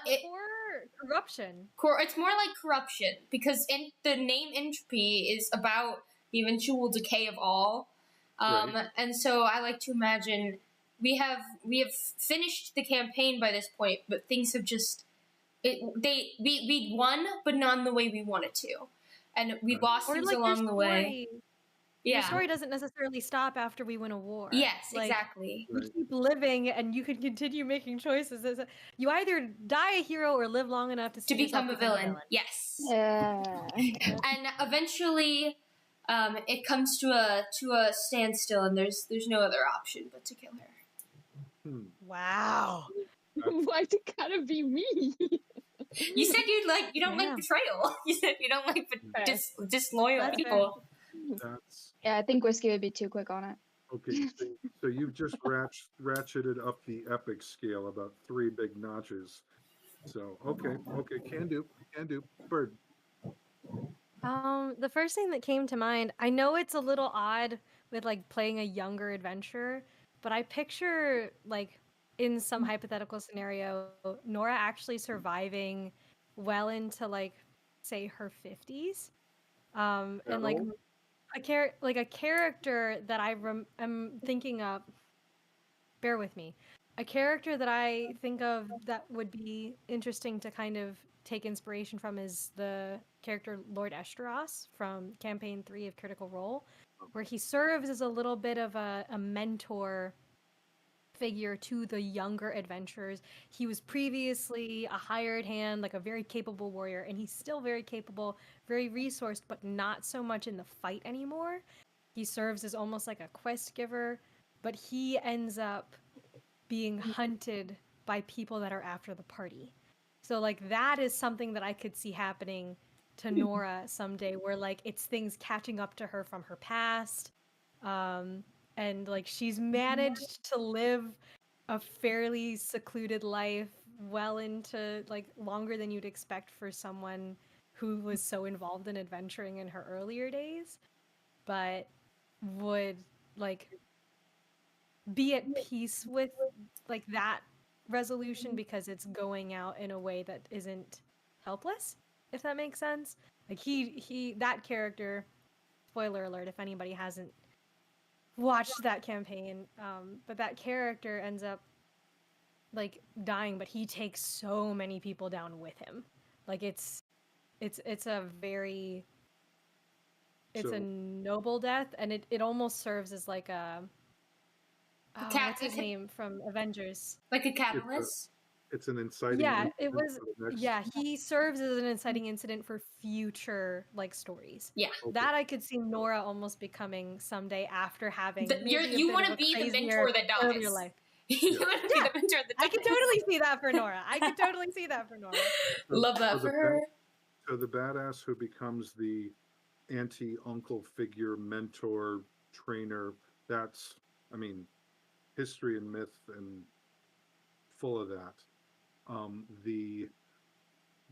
corruption.
It's more like corruption, because the name Entropy is about the eventual decay of all.
Right.
And so I like to imagine we have finished the campaign by this point, but things have just we won, but not in the way we wanted to, and we lost
Or
things
like
along the way.
Your story doesn't necessarily stop after we win a war.
Yes,
Like,
exactly.
we keep living, and you can continue making choices. You either die a hero or live long enough to see yourself
become a villain. Yes. And eventually, it comes to a standstill, and there's no other option but to kill her.
Wow.
Why's it gotta be me?
You said you don't like betrayal. You said you don't like disloyal
That's
people.
Yeah, I think Whiskey would be too quick on it.
Okay, so you've just ratcheted up the epic scale about 3 big notches. So okay, can do. Bird.
The first thing that came to mind, I know it's a little odd with like playing a younger adventurer, but I picture like in some hypothetical scenario, Nora actually surviving well into like say her 50s. And like a character that I'm thinking of, bear with me. A character that I think of that would be interesting to kind of take inspiration from is the character Lord Esteros from Campaign 3 of Critical Role, where he serves as a little bit of a mentor figure to the younger adventurers. He was previously a hired hand, like a very capable warrior, and he's still very capable, very resourced, but not so much in the fight anymore. He serves as almost like a quest giver, but he ends up being hunted by people that are after the party. So like that is something that I could see happening to Nora someday, where like it's things catching up to her from her past. And like she's managed to live a fairly secluded life well into like longer than you'd expect for someone who was so involved in adventuring in her earlier days, but would like be at peace with like that resolution because it's going out in a way that isn't helpless, if that makes sense. Like that character, spoiler alert if anybody hasn't watched that campaign, but that character ends up like dying, but he takes so many people down with him. Like it's a very a noble death, and it almost serves as like a what's his name from Avengers?
Like a catalyst?
It's an inciting
incident. It was. Yeah, he serves as an inciting incident for future like stories.
Yeah,
that I could see Nora almost becoming someday after having.
You want to be the mentor that dies.
Earlier life.
You want to be the mentor that dies.
I can totally see that for Nora.
Love that for her.
So the badass who becomes the anti-uncle figure, mentor, trainer. That's, I mean, history and myth and full of that.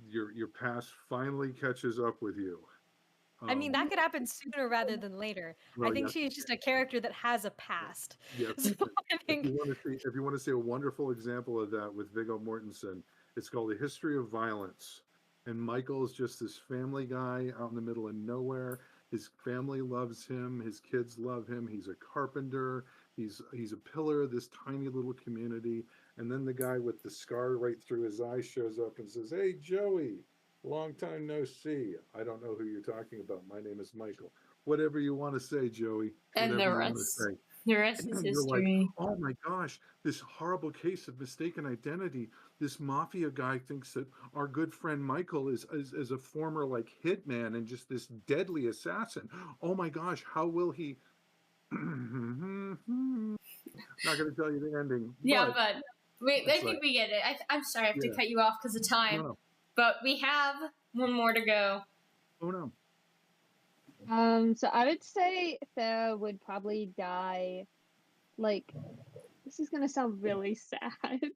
Your past finally catches up with you.
I mean, that could happen sooner rather than later. I think she's just a character that has a past.
Yes.
So I think
if you want to see a wonderful example of that with Viggo Mortensen, it's called A History of Violence. And Michael is just this family guy out in the middle of nowhere. His family loves him. His kids love him. He's a carpenter. He's a pillar of this tiny little community. And then the guy with the scar right through his eye shows up and says, "Hey, Joey, long time no see. I don't know who you're talking about. My name is Michael." Whatever you want to say, Joey.
And the rest. The rest is
And you're like,
history.
oh my gosh, this horrible case of mistaken identity. This mafia guy thinks that our good friend Michael is a former like hitman and just this deadly assassin. Oh my gosh, how will he? Not going to tell you the ending,
Yeah,
but
but I
it's
think
like,
we get it. I'm sorry, I have to
yeah,
cut you off because of time,
no,
but we have one more to go.
oh no.
So I would say Farah would probably die. Like, this is gonna sound really sad,
Go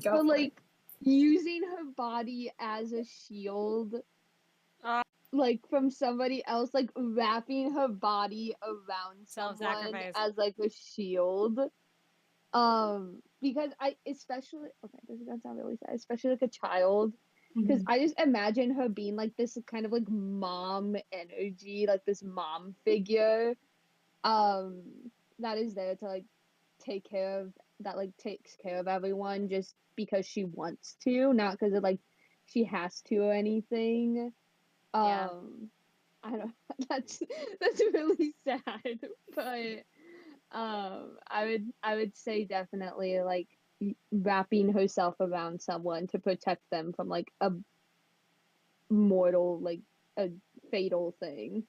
but
for
like using her body as a shield,
Uh,
like from somebody else, like wrapping her body around someone
Self-sacrifice.
as like a shield. Because I especially okay, this is gonna sound really sad, especially like a child. Because I just imagine her being like this kind of like mom energy, like this mom figure, um, that is there to like take care of that like takes care of everyone just because she wants to, not because of like she has to or anything.
Yeah.
I don't that's really sad, but I would say definitely like wrapping herself around someone to protect them from like a mortal, like a fatal thing.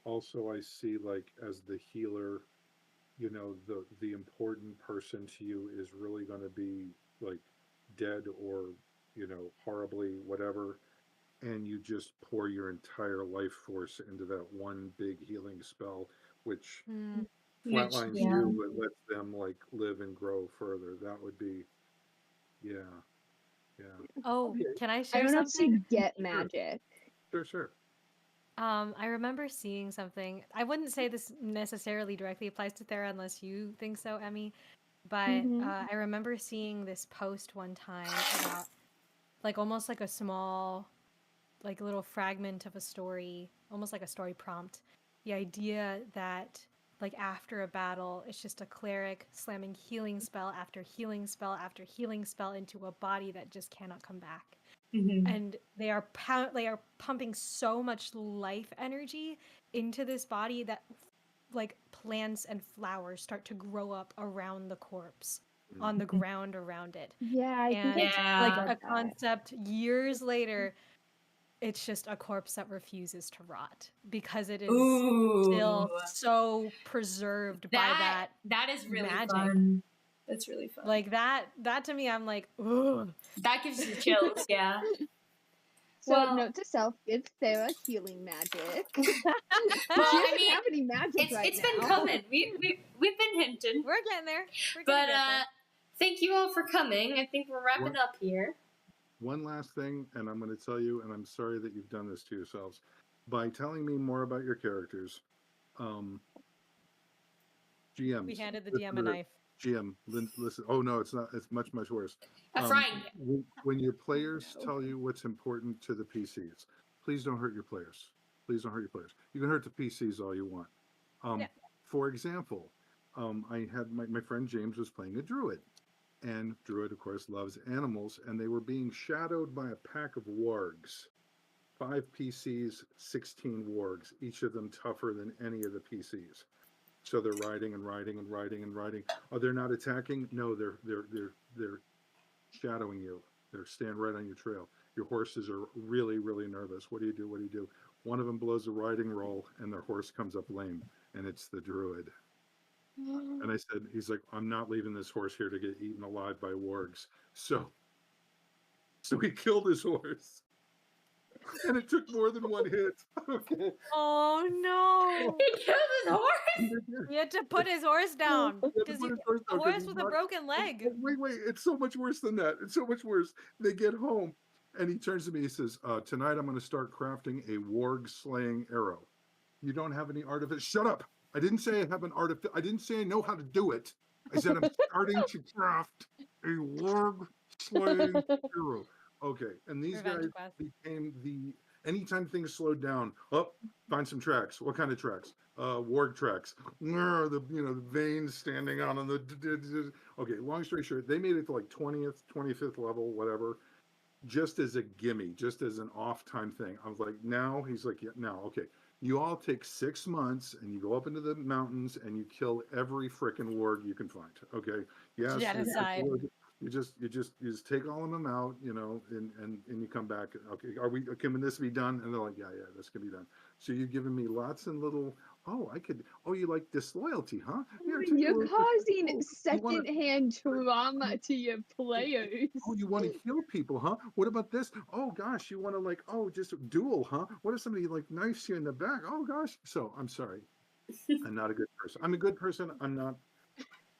Also, I see like as the healer, the important person to you is really going to be like dead or horribly whatever, and you just pour your entire life force into that one big healing spell, which
Mm.
Which,
flatlines
yeah.
you but lets them like live and grow further. That would be, yeah, yeah.
Oh,
Okay,
can I
I
share
don't know if
something?
she get
sure,
magic.
sure.
I remember seeing something. I wouldn't say this necessarily directly applies to Thera unless you think so, Emmy. But
Mhm.
I remember seeing this post one time about like almost like a small, like little fragment of a story, almost like a story prompt. The idea that like after a battle, it's just a cleric slamming healing spell after healing spell after healing spell into a body that just cannot come back. And they are pumping so much life energy into this body that like plants and flowers start to grow up around the corpse on the ground around it.
Yeah, I think
And
Yeah.
like
read
a
that.
concept years later, it's just a corpse that refuses to rot because it is still
Ooh,
so preserved by that
that is really
magic.
fun. That's really fun.
Like that to me, I'm like, ugh.
That gives you chills, yeah.
So
Well,
note to self: give Sarah healing magic.
well,
She
I
doesn't
mean,
have any magic right
it's
now.
been coming. We've been hinting,
We're getting there. We're
but
gonna get there.
thank you all for coming. I think we're wrapping up here.
One last thing, and I'm going to tell you, and I'm sorry that you've done this to yourselves. By telling me more about your characters, GMs,
We handed the
listen
DM
to
a
this.
knife.
GM, listen. Oh no, it's not. It's much, much worse.
A frying
When your players tell you what's important to the PCs, please don't hurt your players. Please don't hurt your players. You can hurt the PCs all you want.
Yeah.
For example, I had my friend James was playing a druid, and druid, of course, loves animals, and they were being shadowed by a pack of wargs. 5 PCs, 16 wargs, each of them tougher than any of the PCs. So they're riding and riding and riding and riding. Oh, they're not attacking? No, they're shadowing you. They're staying right on your trail. Your horses are really, really nervous. What do you do? What do you do? One of them blows a riding roll, and their horse comes up lame, and it's the druid. And I said, he's like, I'm not leaving this horse here to get eaten alive by wargs. So he killed his horse. And it took more than one hit. Okay.
Oh no!
He killed his horse.
He had to put his horse down.
He had to
Does
put
he?
his horse
A
down 'cause
horse
he
with a
knocked-
broken leg.
Wait, it's so much worse than that. It's so much worse. They get home, and he turns to me, he says, tonight I'm going to start crafting a warg slaying arrow. You don't have any artifice? Shut up. I didn't say I have an artifice. I didn't say I know how to do it. I said I'm starting to craft a warg slaying arrow. Okay, and these
Revenge
guys
quest.
became anytime things slowed down, find some tracks. What kind of tracks? Warg tracks. The veins standing out on the. Okay, long story short, they made it to like 20th, 25th level, whatever, just as a gimme, just as an off time thing. I was like, now he's like, yeah, now, okay. You all take 6 months and you go up into the mountains and you kill every frickin' warg you can find. Okay. Yes.
Genocide.
You just take all of them out, you know, and you come back. Okay, can this be done? And they're like, yeah, this can be done. So you're giving me lots and little. Oh, you like disloyalty, huh? Here, take a
You're
little-
causing
you wanna-
secondhand trauma to your players.
Oh, you want to heal people, huh? What about this? Oh gosh, you want to just duel, huh? What if somebody knifes you in the back? Oh gosh. So I'm sorry, I'm not a good person. I'm a good person. I'm not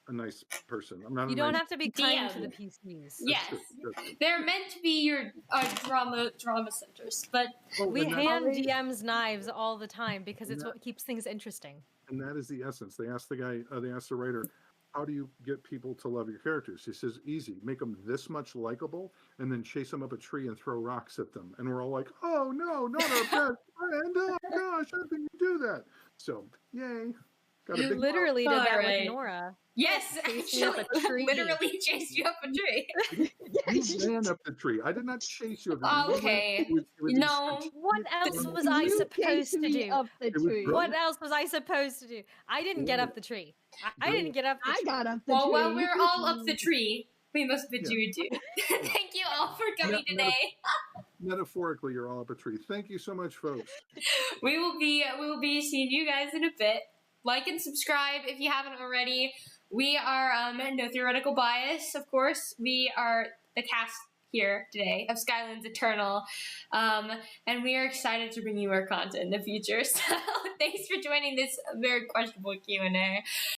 a nice person. I'm not.
You
a
don't
nice
have to be kind to
DM.
the PCs.
Yes,
true, that's true.
they're meant to be your drama centers, but
Oh,
We
and that-
hand
Always-
DMs knives all the time because it's
Yeah.
what keeps things interesting.
And that is the essence. They asked the guy, they asked the writer, how do you get people to love your characters? He says, easy, make them this much likable and then chase them up a tree and throw rocks at them. And we're all like, oh no, not our best friend. Oh gosh, how can you do that? So, yay. Got a
You
big
literally did that
Alright.
with Nora.
yes,
Chasing up
actually,
a tree.
literally chased you up a tree.
You ran up the tree. I did not chase you up the tree.
Okay.
It was
No.
What else was I
You
supposed
chased
to
me
do?
up the
It was
tree.
bro-
What else was I supposed to do? I didn't get
Yeah.
up the tree. I didn't get up the
I
tree.
got up the
Well,
tree.
while we're all up the tree, we must bid
Yeah.
you adieu. Thank you all for coming
Yeah,
today.
Metaphorically, you're all up a tree. Thank you so much, folks.
We will be seeing you guys in a bit. Like and subscribe if you haven't already. We are No Theoretical Bias, of course. We are the cast here today of Skyland's Eternal, and we are excited to bring you more content in the future. So thanks for joining this very questionable Q&A.